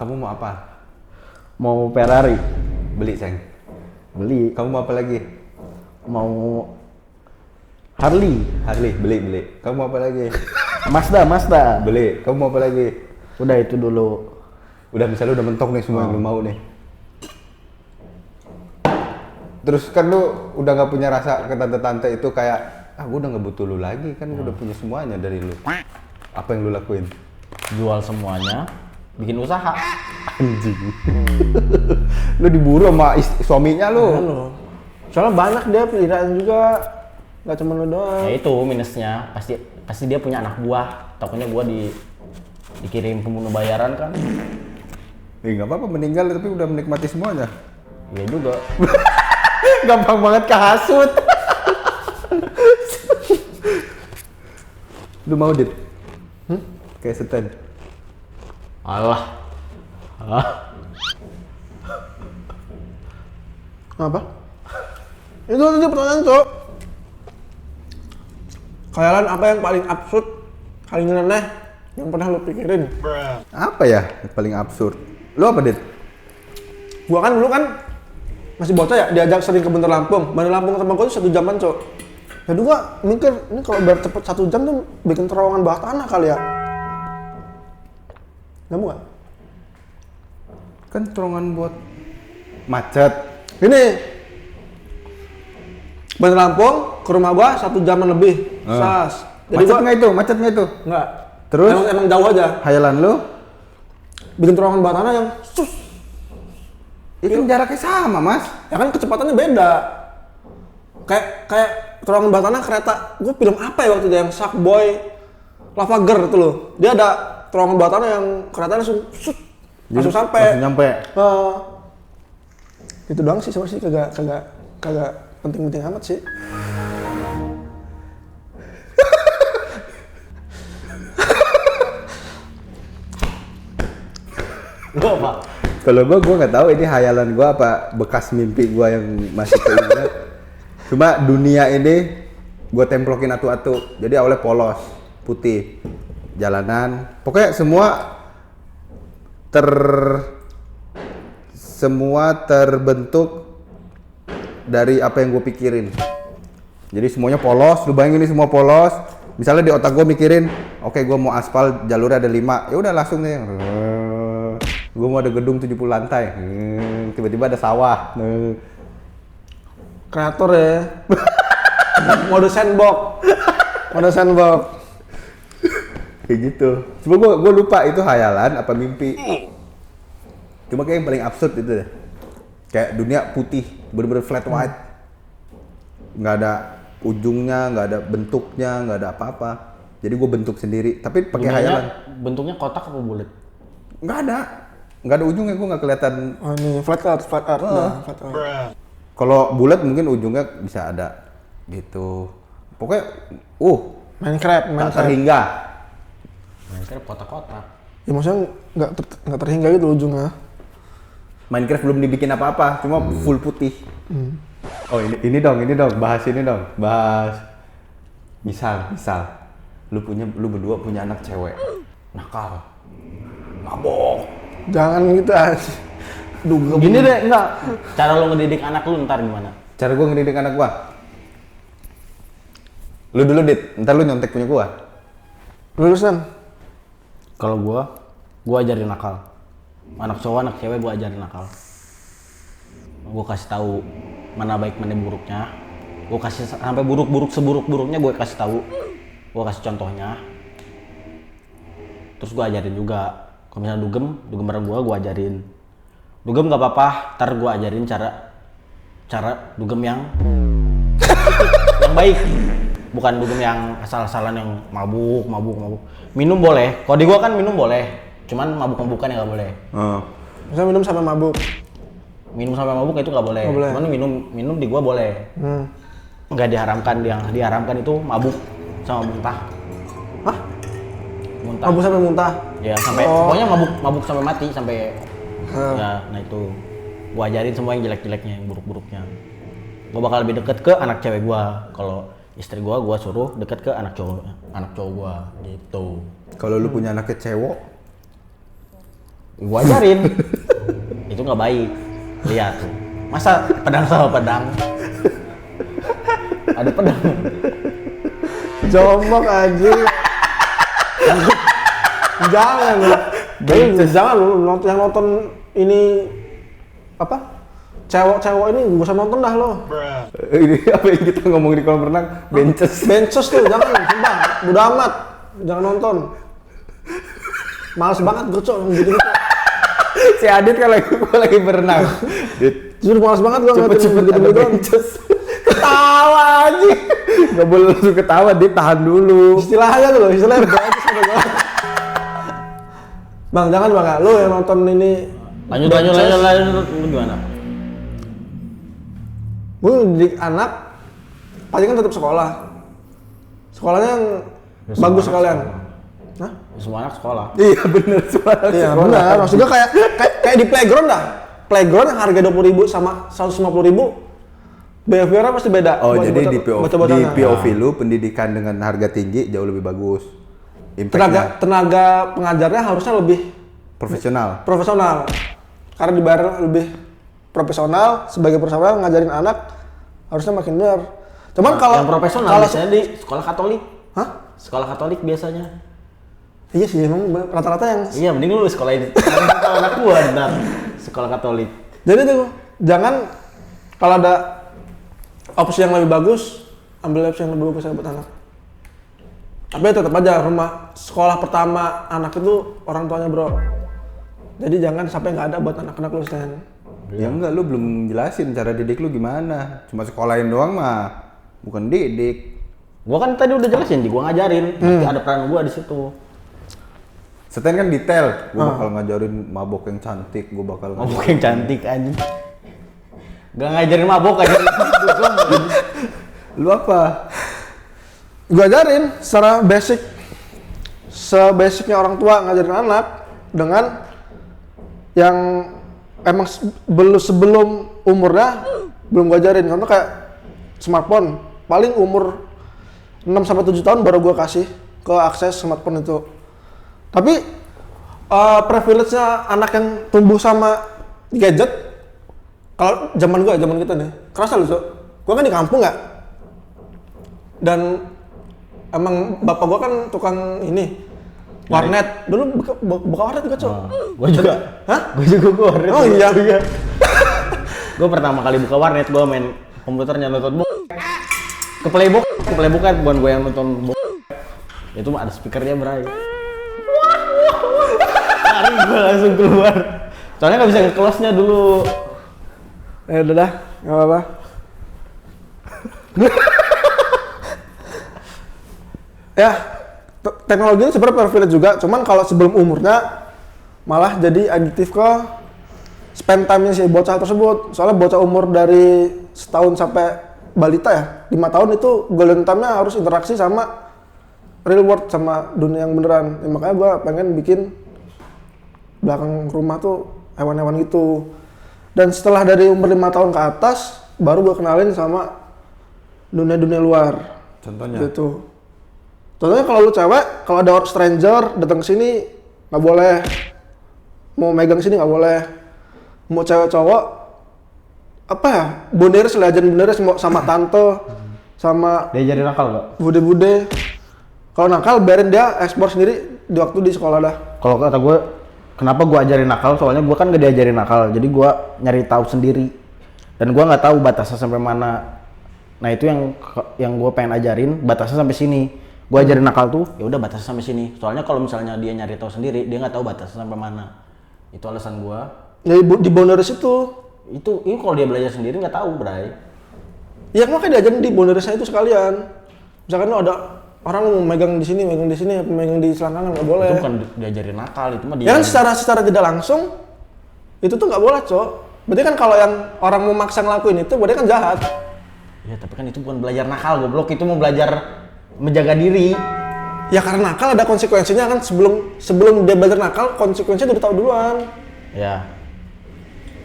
kamu mau apa? Mau Ferrari, Beli, Seng. beli. Kamu mau apa lagi? Mau Harley, Beli. Kamu mau apa lagi? Mazda. Beli. Kamu mau apa lagi? Udah itu dulu. Udah, misalnya udah mentok nih semua yang lu mau nih. Terus kan lu udah nggak punya rasa ke tante-tante itu kayak, gua udah nggak butuh lu lagi, kan gua udah punya semuanya dari lu. Apa yang lu lakuin? Jual semuanya, bikin usaha. Anjing. Lu diburu sama suaminya lu. Soalnya banyak dia peliharaan juga, nggak cuma lu doang. Ya itu minusnya, pasti dia punya anak buah. Takutnya gua dikirim pembunuh bayaran kan. Nggak apa-apa meninggal tapi udah menikmati semuanya. Iya juga. Gampang banget kehasut. Lu mau Dit? Kayak Seten. Alah. Apa? Itu tadi pertanyaan, Cok. Khayalan apa yang paling absurd, paling nyeleneh yang pernah lu pikirin? Apa ya yang paling absurd? Lu apa Dit? Gua kan dulu kan masih bocah ya, diajak sering ke Bandar Lampung. Bandar Lampung sama gua tuh 1 jaman, Cok. Jadi gua mikir, ini kalau biar cepet 1 jam tuh bikin terowongan bawah tanah kali ya. Nemu gak? Kan terowongan buat macet. Ini Bandar Lampung ke rumah gua 1 jaman lebih. Sas. Jadi Macet gua nggak itu? Macet nggak itu? enggak. Terus? Emang jauh aja. Hayalan lu? Bikin terowongan bawah tanah yang sus. Itu jaraknya sama Mas. Ya kan kecepatannya beda. Kayak terowongan bawah tanah kereta. Gua film apa ya waktu itu yang Sharkboy Lava Girl itu loh. Dia ada terowongan bawah tanah yang kereta langsung sus. Langsung sampai. Langsung nyampe. Itu doang sih sebenarnya sih kagak penting-penting amat sih. Lu apa? Kalau gua nggak tahu ini hayalan gua apa bekas mimpi gua yang masih keinget. Cuma dunia ini gua templokin atu-atu. Jadi awalnya polos, putih, jalanan. Pokoknya semua terbentuk dari apa yang gue pikirin. Jadi semuanya polos, lu bayangin ini semua polos. Misalnya di otak gue mikirin, oke, gue mau aspal jalurnya ada 5, ya udah langsung deh. Gue mau ada gedung 70 lantai, tiba-tiba ada sawah. Kreator ya. Mode sandbox. Kayak gitu. Cuma gue lupa itu hayalan apa mimpi. Cuma kayak yang paling absurd itu deh. Kayak dunia putih, bener-bener flat white. Nggak ada ujungnya, nggak ada bentuknya, nggak ada apa-apa. Jadi gue bentuk sendiri, tapi pakai hayalan. Bentuknya kotak apa bulat? Nggak ada ujungnya, gue nggak kelihatan. Oh ini flat art. Nah, flat art. Kalau bulat mungkin ujungnya bisa ada gitu. Pokoknya, Minecraft. tak terhingga. Minecraft kotak-kotak. Ya maksudnya nggak terhingga gitu ujungnya. Minecraft belum dibikin apa-apa, cuma full putih. Oh ini dong, bahas ini dong, misal, lu berdua punya anak cewek, nakal, mabok. Jangan gitu aja. Gini deh, enggak. Cara lo ngedidik anak lu ntar gimana? Cara gua ngedidik anak gua, lu dulu Dit, ntar lu nyontek punya gua. Lulusan. Kalau gua ajarin nakal. Anak cowok, anak cewek gua ajarin nakal. Gua kasih tahu mana baik mana buruknya. Gua kasih sampai buruk-buruk seburuk-buruknya gua kasih tahu. Gua kasih contohnya. Terus gua ajarin juga. Kalau misalnya dugem bareng gua ajarin. Dugem nggak apa-apa, ntar gua ajarin cara dugem yang baik. Bukan dugem yang asal-asalan yang mabuk. Minum boleh. Kalau di gua kan minum boleh. Cuman mabuk-mabukan ya nggak boleh. Misalnya minum sampai mabuk. Minum sampai mabuk itu nggak boleh. Cuman minum di gua boleh. Nggak diharamkan. Yang diharamkan itu mabuk sama muntah. Hah? Muntah. Mabuk sampai muntah? Ya sampai pokoknya mabuk sampai mati sampai. Ya, nah itu gua ajarin semua yang jelek-jeleknya, yang buruk-buruknya. Gua bakal lebih deket ke anak cewek gua. Kalau istri gua suruh deket ke anak cowok gua gitu. Kalau lu punya anak cewek, Gua ajarin. Itu nggak baik. Lihat tuh. Masa pedang sama pedang? Ada pedang. Jombok aja. Jangan lu. Jangan lu yang nonton ini apa? Cewek ini gak usah nonton dah lo. ini apa yang kita ngomongin di kolam renang? Bences tuh, jangan, sumpah. Udah amat. Jangan nonton. Males banget gue, Cok, gitu-gitu. Si Adit kan gua lagi berenang. Dit, Jujur malas banget gua cepet-cepet ada bencos. Ketawa aja. Gak boleh langsung ketawa, Dit, tahan dulu. Istilahnya tuh loh, istilahnya bencos ada gua. Bang, jangan Bang, lu yang nonton ini. Lanjut. Lu gimana? Gue didik anak, pasti kan tetap sekolah. Sekolahnya yang Ya, bagus semua sekalian. anak Hah? Semua anak sekolah. Iya bener, suara Iya sekolah. benar. Maksudnya kayak di playground dah. Playground yang harga 20.000 sama 150.000, behaviornya pasti beda. Oh, Buat jadi di bocah-bocahnya. POV lu pendidikan dengan harga tinggi jauh lebih bagus. Impact-nya Tenaga pengajarnya harusnya lebih profesional. profesional. Karena dibayar lebih profesional, sebagai profesional ngajarin anak harusnya makin benar. Cuman kalau yang profesional kalau biasanya di sekolah Katolik. Hah? Sekolah Katolik biasanya. Iya sih emang rata-rata yang Iya, mending lu sekolah ini. Kalau anak gua ntar sekolah Katolik. jadi tuh jangan kalau ada opsi yang lebih bagus, ambil opsi yang lebih bagus buat anak. Tapi tetap aja rumah sekolah pertama anak itu orang tuanya bro. Jadi jangan sampai nggak ada buat anak-anak lu Stan. Ya enggak, lu belum jelasin cara didik lu gimana. Cuma sekolahin doang mah, bukan didik. Gua kan tadi udah jelasin, gua ngajarin. Nanti ada peran gua di situ. Seten kan detail, gua bakal ngajarin mabok yang cantik, gua bakal Mabok yang cantik aja. Gak ngajarin mabok aja. Lu apa? Gue ajarin secara basic, sebasicnya orang tua ngajarin anak dengan yang emang sebelum umurnya belum gue ajarin. Contoh kayak smartphone, paling umur 6-7 tahun baru gue kasih ke akses smartphone itu. Tapi privilege-nya anak yang tumbuh sama gadget, kalau zaman kita nih, kerasa lu Cok. Gue kan di kampung nggak, dan emang bapak gua kan tukang ini warnet dulu, buka warnet juga Cok. Gua juga. Hah? Gua juga warnet. Oh iya. Gua pertama kali buka warnet, gua main komputernya nonton ke Playbook kan bukan gua yang nonton itu mah ada speakernya Bray. Lari gua langsung keluar. Soalnya nggak bisa nge-close-nya dulu. Udah dah, nggak apa-apa. Ya, teknologi ini sebenarnya privilege juga, cuman kalau sebelum umurnya malah jadi adiktif ke spend time-nya si bocah tersebut. Soalnya bocah umur dari setahun sampai balita ya, 5 tahun itu golden time-nya harus interaksi sama real world, sama dunia yang beneran. Ya, makanya gue pengen bikin belakang rumah tuh hewan-hewan gitu. Dan setelah dari umur 5 tahun ke atas, baru gue kenalin sama dunia-dunia luar. Contohnya? Gitu. Contohnya kalau lu cewek, kalau ada orang stranger datang ke sini nggak boleh, mau megang sini nggak boleh. Mau cewek cowok, apa ya? Bonderes lah, ajarin bonderes sama tante, sama Diajarin nakal nggak? bude-bude. Kalau nakal, biarin dia ekspor sendiri di waktu di sekolah dah. Kalau kata gue, kenapa gue ajarin nakal? Soalnya gue kan gak diajarin nakal, jadi gue nyari tahu sendiri. Dan gue nggak tahu batasnya sampai mana. Nah itu yang gue pengen ajarin, batasnya sampai sini. Gue ajarin nakal tuh, ya udah batasnya sampai sini. Soalnya kalau misalnya dia nyari tahu sendiri, dia nggak tahu batasnya sampai mana. Itu alasan gue. Ya di bonderes itu. Ini kalau dia belajar sendiri nggak tahu, Bray. Ya makanya diajarin di bonderesnya itu sekalian. Misalkan lo ada orang mau megang di sini, megang di selangkangan nggak boleh. Itu bukan diajarin nakal, itu mah dia. Ya kan secara tidak langsung itu tuh nggak boleh, Cok. Berarti kan kalau yang orang mau maksa ngelakuin itu berarti kan jahat. Ya tapi kan itu bukan belajar nakal, goblok. Itu mau belajar menjaga diri. Ya karena nakal ada konsekuensinya kan, sebelum dia belajar nakal konsekuensinya udah tahu duluan. Ya.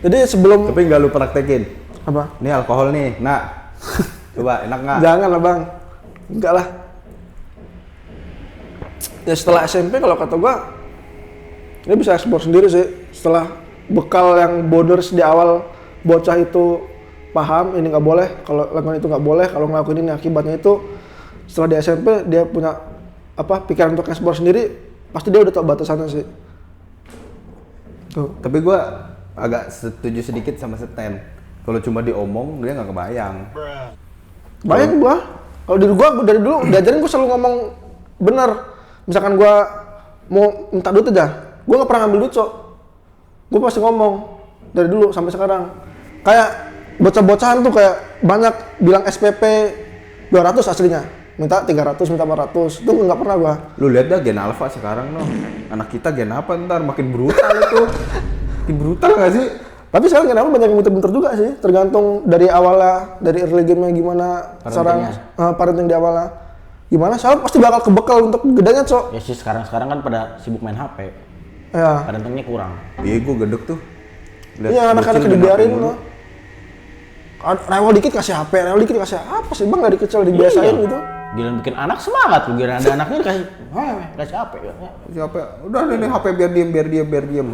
Jadi sebelum Tapi nggak lu praktekin. apa? Ini alkohol nih, nak. Coba enak nggak? Jangan lah Bang. Enggak lah. Ya setelah SMP kalau kata gua dia bisa ekspor sendiri sih. Setelah bekal yang boders di awal bocah itu paham ini nggak boleh, kalau lakukan itu nggak boleh, kalau ngelakuin ini akibatnya itu. Setelah di SMP dia punya apa pikiran untuk ekspor sendiri, pasti dia udah tahu batasannya sih. Tuh. Tapi gua agak setuju sedikit sama Seten. Kalau cuma diomong dia nggak kebayang. Banyak gua. Kalau dari dulu diajarin gua selalu ngomong bener. Misalkan gua mau minta duit aja, gua nggak pernah ngambil duit, Cok. Gue pasti ngomong dari dulu sampai sekarang. Kayak bocah-bocahan tuh kayak banyak bilang SPP 200 aslinya. Minta 300, minta 400. Itu nggak pernah gua. Lu lihat dah Gen Alpha sekarang no. Anak kita Gen apa ntar makin brutal itu. Makin brutal nggak sih? Tapi sekarang kenapa banyak yang muter-muter juga sih, tergantung dari awalnya, dari early game-nya gimana, sekarang parenting di awalnya. Gimana, soalnya pasti bakal kebekal untuk gedenya, Cok. Ya sih sekarang kan pada sibuk main HP. Ya. Parentingnya kurang. Iya, gua gedek tuh. Lihat Iya, anak-anak bocil main dibiarin HP mulu. loh. Rewel dikit kasih HP, rewel dikit kasih apa sih bang, dari kecil dibiasain Iya. gitu. Gila bikin anak semangat lu, gila ada anaknya kasih HP. Siapa? Udah nih HP biar diem.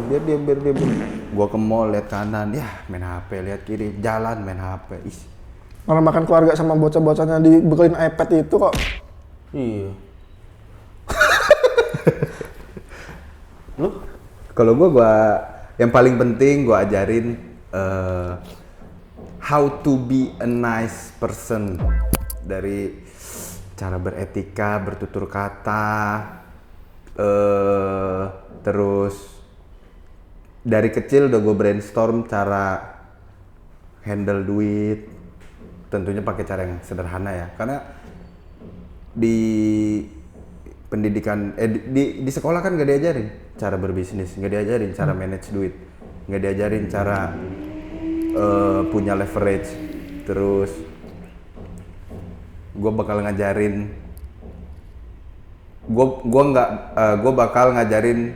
Gua ke mall lihat kanan, ya main HP, lihat kiri, jalan main HP. Ih. Malah makan keluarga sama bocah-bocahnya dibekelin iPad itu kok. Iya. Lu? Kalau gua yang paling penting gua ajarin how to be a nice person, dari cara beretika, bertutur kata, terus dari kecil udah gue brainstorm cara handle duit, tentunya pakai cara yang sederhana ya, karena di pendidikan di sekolah kan gak diajarin cara berbisnis, gak diajarin cara manage duit, gak diajarin cara punya leverage. Terus gue bakal ngajarin, gue bakal ngajarin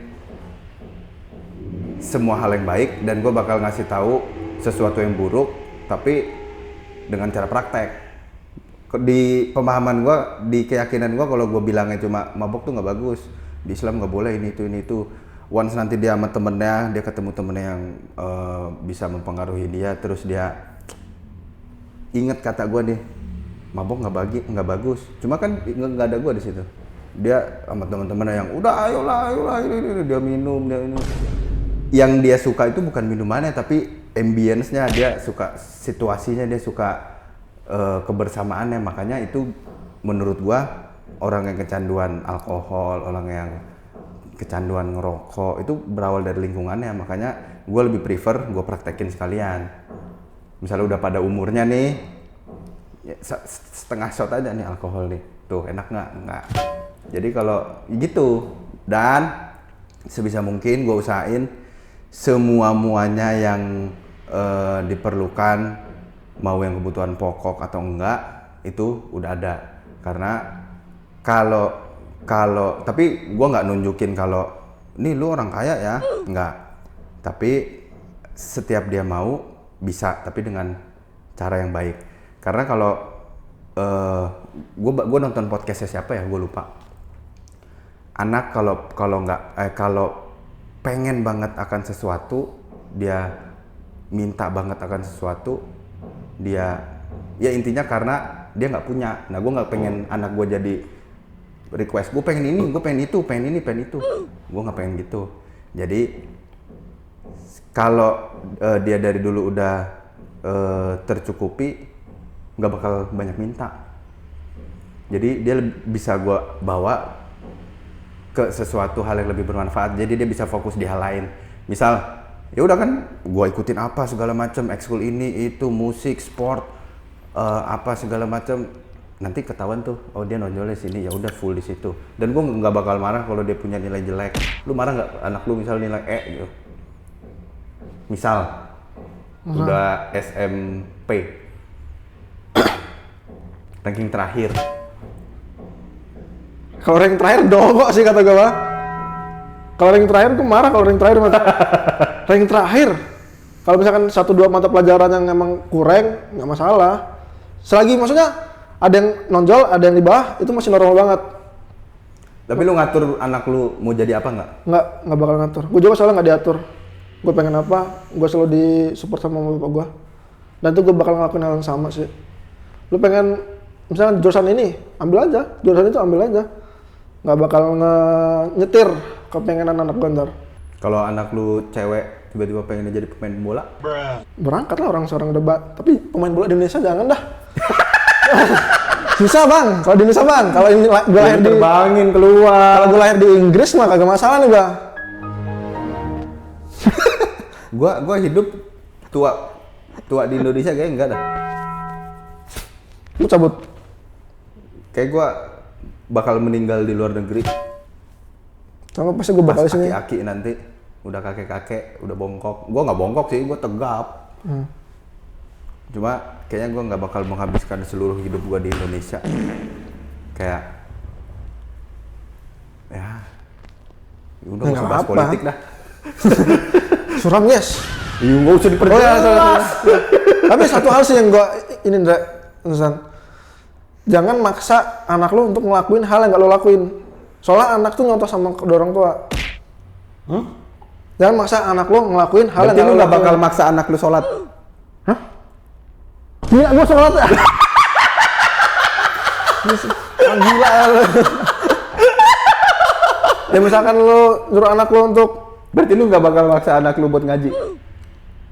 semua hal yang baik, dan gue bakal ngasih tahu sesuatu yang buruk tapi dengan cara praktek. Di pemahaman gue, di keyakinan gue, kalau gue bilangnya cuma mabok tuh nggak bagus, di Islam nggak boleh ini itu. Once nanti dia sama temennya, dia ketemu temennya yang bisa mempengaruhi dia, terus dia inget kata gue nih, mabok nggak bagus. Cuma kan nggak ada gue di situ. Dia sama teman-temannya yang udah ayolah ini, dia minum, dia ini. Yang dia suka itu bukan minumannya tapi ambience-nya, dia suka situasinya, dia suka kebersamaannya. Makanya itu menurut gua, orang yang kecanduan alkohol, orang yang kecanduan ngerokok itu berawal dari lingkungannya. Makanya gua lebih prefer gua praktekin sekalian. Misalnya udah pada umurnya nih, ya, setengah shot aja nih alkohol nih, tuh enak nggak? Jadi kalau gitu, dan sebisa mungkin gue usahain muanya yang diperlukan, mau yang kebutuhan pokok atau enggak, itu udah ada. Karena kalau tapi gue nggak nunjukin kalau nih lu orang kaya ya, nggak. Tapi setiap dia mau bisa, tapi dengan cara yang baik. Karena kalau gue nonton podcastnya siapa ya, gue lupa. Anak kalau pengen banget akan sesuatu, dia minta banget akan sesuatu, dia ya intinya karena dia nggak punya. Nah, gue nggak pengen anak gue jadi request, gue pengen ini, gue pengen itu, pengen ini, pengen itu. Gue nggak pengen gitu. Jadi kalau dia dari dulu udah tercukupi, nggak bakal banyak minta. Jadi dia bisa gue bawa ke sesuatu hal yang lebih bermanfaat. Jadi dia bisa fokus di hal lain. Misal, ya udah kan, gue ikutin apa segala macam, ekskul ini itu, musik, sport, apa segala macam. Nanti ketahuan tuh, oh dia nonjolnya sini, ya udah full di situ. Dan gue nggak bakal marah kalau dia punya nilai jelek. Lu marah nggak anak lu misal nilai E gitu? Misal udah SMP ranking terakhir. Kalau ranking terakhir dogok sih kata gue. Kalau ranking terakhir tuh marah, kalau ranking terakhir ranking terakhir. Kalau misalkan 1-2 mata pelajaran yang emang kurang, nggak masalah. Selagi maksudnya ada yang nonjol, ada yang di bawah, itu masih normal banget. Tapi lu ngatur anak lu mau jadi apa nggak? Nggak bakal ngatur. Gue juga soalnya nggak diatur. Gue pengen apa, gue selalu disupport sama mama bapak gue. Dan itu gue bakal ngelakuin hal yang sama sih. Lu pengen, misalnya jurusan ini, ambil aja. Jurusan itu ambil aja. Nggak bakal nyetir kepengenan anak gue ntar. Kalau anak lu cewek tiba-tiba pengen jadi pemain bola? Berangkat lah orang seorang debat. Tapi pemain bola di Indonesia jangan dah. Susah bang, kalau di Indonesia bang. Kalau ini gue lahir di terbangin keluar. Kalau gue lahir di Inggris mah kagak masalah nih bang. Gua hidup tua di Indonesia kayaknya enggak dah. Lu cabut. Kayak gua bakal meninggal di luar negeri. Soalnya pasti gue bakal Pas sini. aki-aki nanti udah kakek-kakek, udah bongkok. Gua nggak bongkok sih, gua tegap. Cuma kayaknya gua nggak bakal menghabiskan seluruh hidup gua di Indonesia. Kayak ya udah nggak usah bahas apa-apa. politik dah. Suram yes. Iya nggak usah Oh diperjelas. ya, sorry. Tapi satu hal sih yang gue ini Ndra, Nuzan. Jangan maksa anak lu untuk ngelakuin hal yang gak lo lakuin. Soalnya anak tuh nyontoh sama kedua orang tua. Jangan maksa anak lu ngelakuin hal Berarti yang lu gak lo nggak bakal lakuin. maksa anak lu sholat. Gila, gue sholat ya. Gila lu. Ya misalkan lu nyuruh anak lu untuk, Berarti lu nggak bakal maksa anak lu buat ngaji.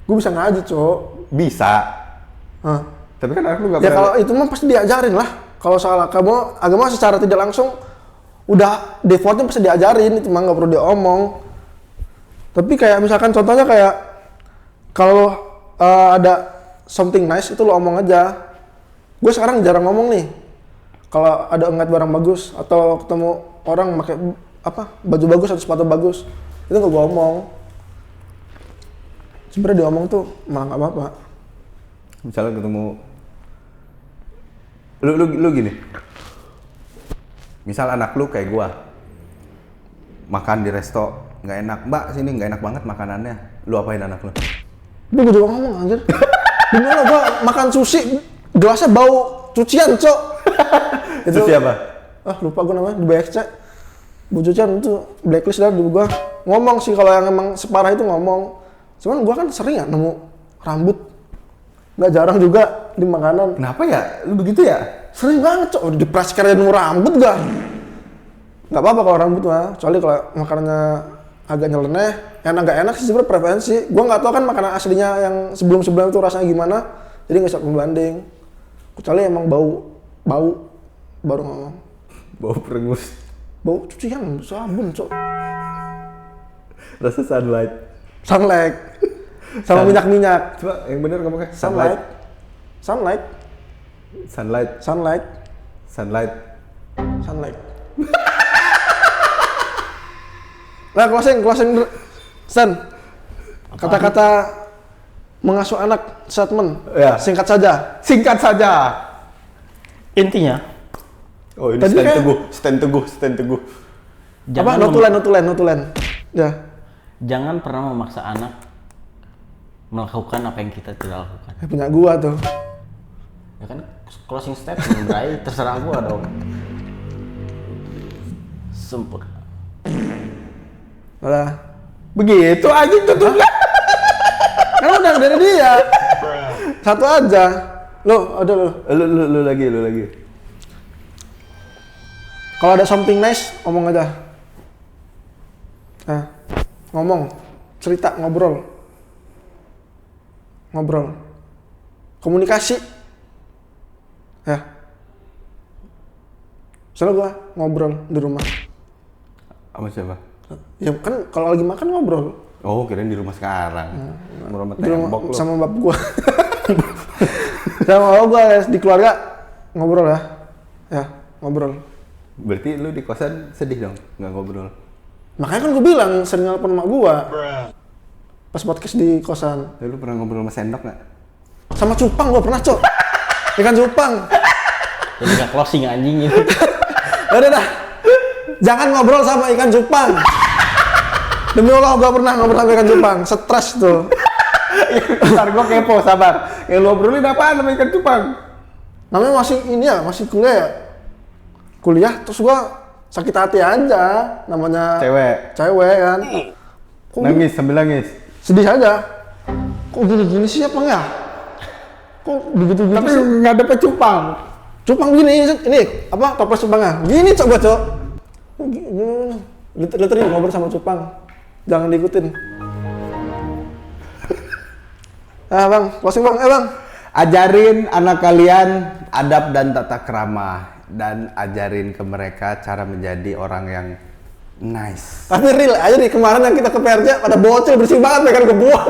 gue bisa ngaji cowok. Bisa. Hah. Tapi kan anak lu nggak Ya pernah. kalau itu mah pasti diajarin lah. Kalau soal agama secara tidak langsung udah defaultnya pasti diajarin, itu mah nggak perlu diomong. Tapi kayak misalkan contohnya kayak kalau ada something nice itu lo omong aja. Gue sekarang jarang ngomong nih. Kalau ada ngeliat barang bagus atau ketemu orang pakai baju bagus atau sepatu bagus, itu nggak gue omong. Sebenarnya diomong tuh malah nggak apa-apa. Misalnya ketemu lu gini. Misal anak lu kayak gua makan di resto nggak enak, Mbak sini nggak enak banget makanannya. Lu apain anak lu? Udah gue juga ngomong anjir. Gimana gua makan sushi gelasnya bau cucian, Cok. Itu siapa? Lupa gue namanya, di BXC. Bu cucian itu blacklist dah dulu gua. Ngomong sih kalau yang emang separah itu ngomong. Cuman gua kan sering ya nemu rambut. Nggak jarang juga di makanan. Kenapa ya? Lu begitu ya? Sering banget, Cok. Udah dipras karya nemu rambut gak? Nggak apa-apa kalau rambut mah. Kecuali kalau makanannya agak nyeleneh, enak gak enak sih sebenarnya preferensi. Gua nggak tahu kan makanan aslinya yang sebelum-sebelum itu rasanya gimana. Jadi nggak bisa pembanding. Kecuali emang bau baru ngomong. Bau perengus. Bau cucian, sabun, Cok. Rasa sunlight. Sunlight. Sama minyak-minyak. Coba yang bener ngomongnya. Sunlight. Sunlight. Nah, closing Stan. Kata-kata mengasuh anak statement. Ya. Singkat saja. Singkat saja. Intinya, Oh ini Tadi kayak- stand teguh. jangan No to land. Ya. jangan pernah memaksa anak melakukan apa yang kita tidak lakukan. Punya gua tuh. Ya kan closing statement, Bray. Terserah gua dong. Sempurna. Udah. Begitu aja tutupnya. Kan udah dari dia. Satu aja. Lo, ada lo. Lu lagi. Kalau ada something nice, ngomong aja. Ngomong, cerita, ngobrol. Komunikasi. Ya. Soalnya gua ngobrol di rumah. Sama siapa? Ya kan kalau lagi makan ngobrol. Oh, kirain di rumah sekarang. Rumah Di rumah tembok lu. sama bab gua. Sama bapak gua di keluarga ngobrol ya. Ya, ngobrol. Berarti lu di kosan sedih dong, nggak ngobrol. Makanya kan gua bilang sering nelpon mak gua. Pas podcast di kosan. Lu pernah ngobrol sama sendok nggak? Sama cupang gua pernah, Cok. Ikan cupang. Jadi nggak closing anjing ini. Udah dah. Jangan ngobrol sama ikan cupang. Demi Allah gua pernah ngobrol sama ikan cupang. Stres tuh. Ntar gua kepo, sabar. Yang lu obrolin apaan sama ikan cupang? Namanya masih kuliah ya. Kuliah terus gua sakit hati aja. Namanya cewek kan. Kok Nangis, sambil nangis. sedih aja. Kok gini-gini sih apa enggak? Kok begitu-gitu Tapi sih? nggak dapet cupang. Cupang gini, ini apa toples cupangnya? Gini coba, Cok. Gini. Literally ngobrol sama cupang. Jangan diikutin. Bang, closing bang, bang. Ajarin anak kalian adab dan tata krama dan ajarin ke mereka cara menjadi orang yang Nice. Tapi real aja nih kemarin yang kita ke PRJ pada bocil bersih banget mereka gue buang.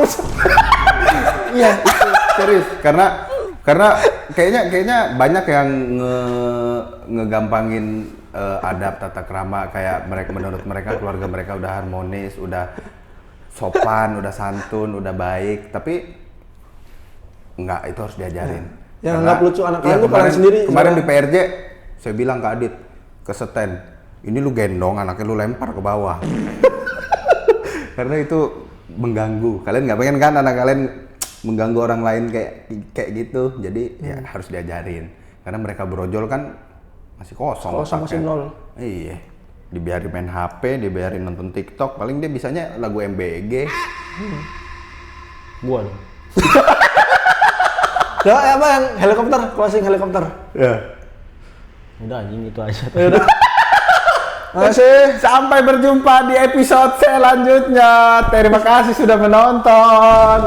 Iya, itu serius. Karena kayaknya banyak yang ngegampangin adab tata krama, kayak menurut mereka keluarga mereka udah harmonis, udah sopan, udah santun, udah baik, tapi enggak, itu harus diajarin. Yang anggap lucu anak kalian tuh kemarin, kalian sendiri. kemarin di PRJ saya bilang ke Adit, ke Seten, ini lu gendong anaknya, lu lempar ke bawah. Karena itu mengganggu. Kalian nggak pengen kan anak kalian mengganggu orang lain kayak gitu. Jadi ya harus diajarin. Karena mereka brojol kan masih kosong Masih otaknya. nol. Iya. Dibiarin main HP, dibiarin nonton TikTok, paling dia bisanya lagu MBG. Gua dong. Ya, apa yang helikopter, closing helikopter. Ya. Udah anjing itu aja. Ya udah. Makasih. Sampai berjumpa di episode selanjutnya. Terima kasih sudah menonton.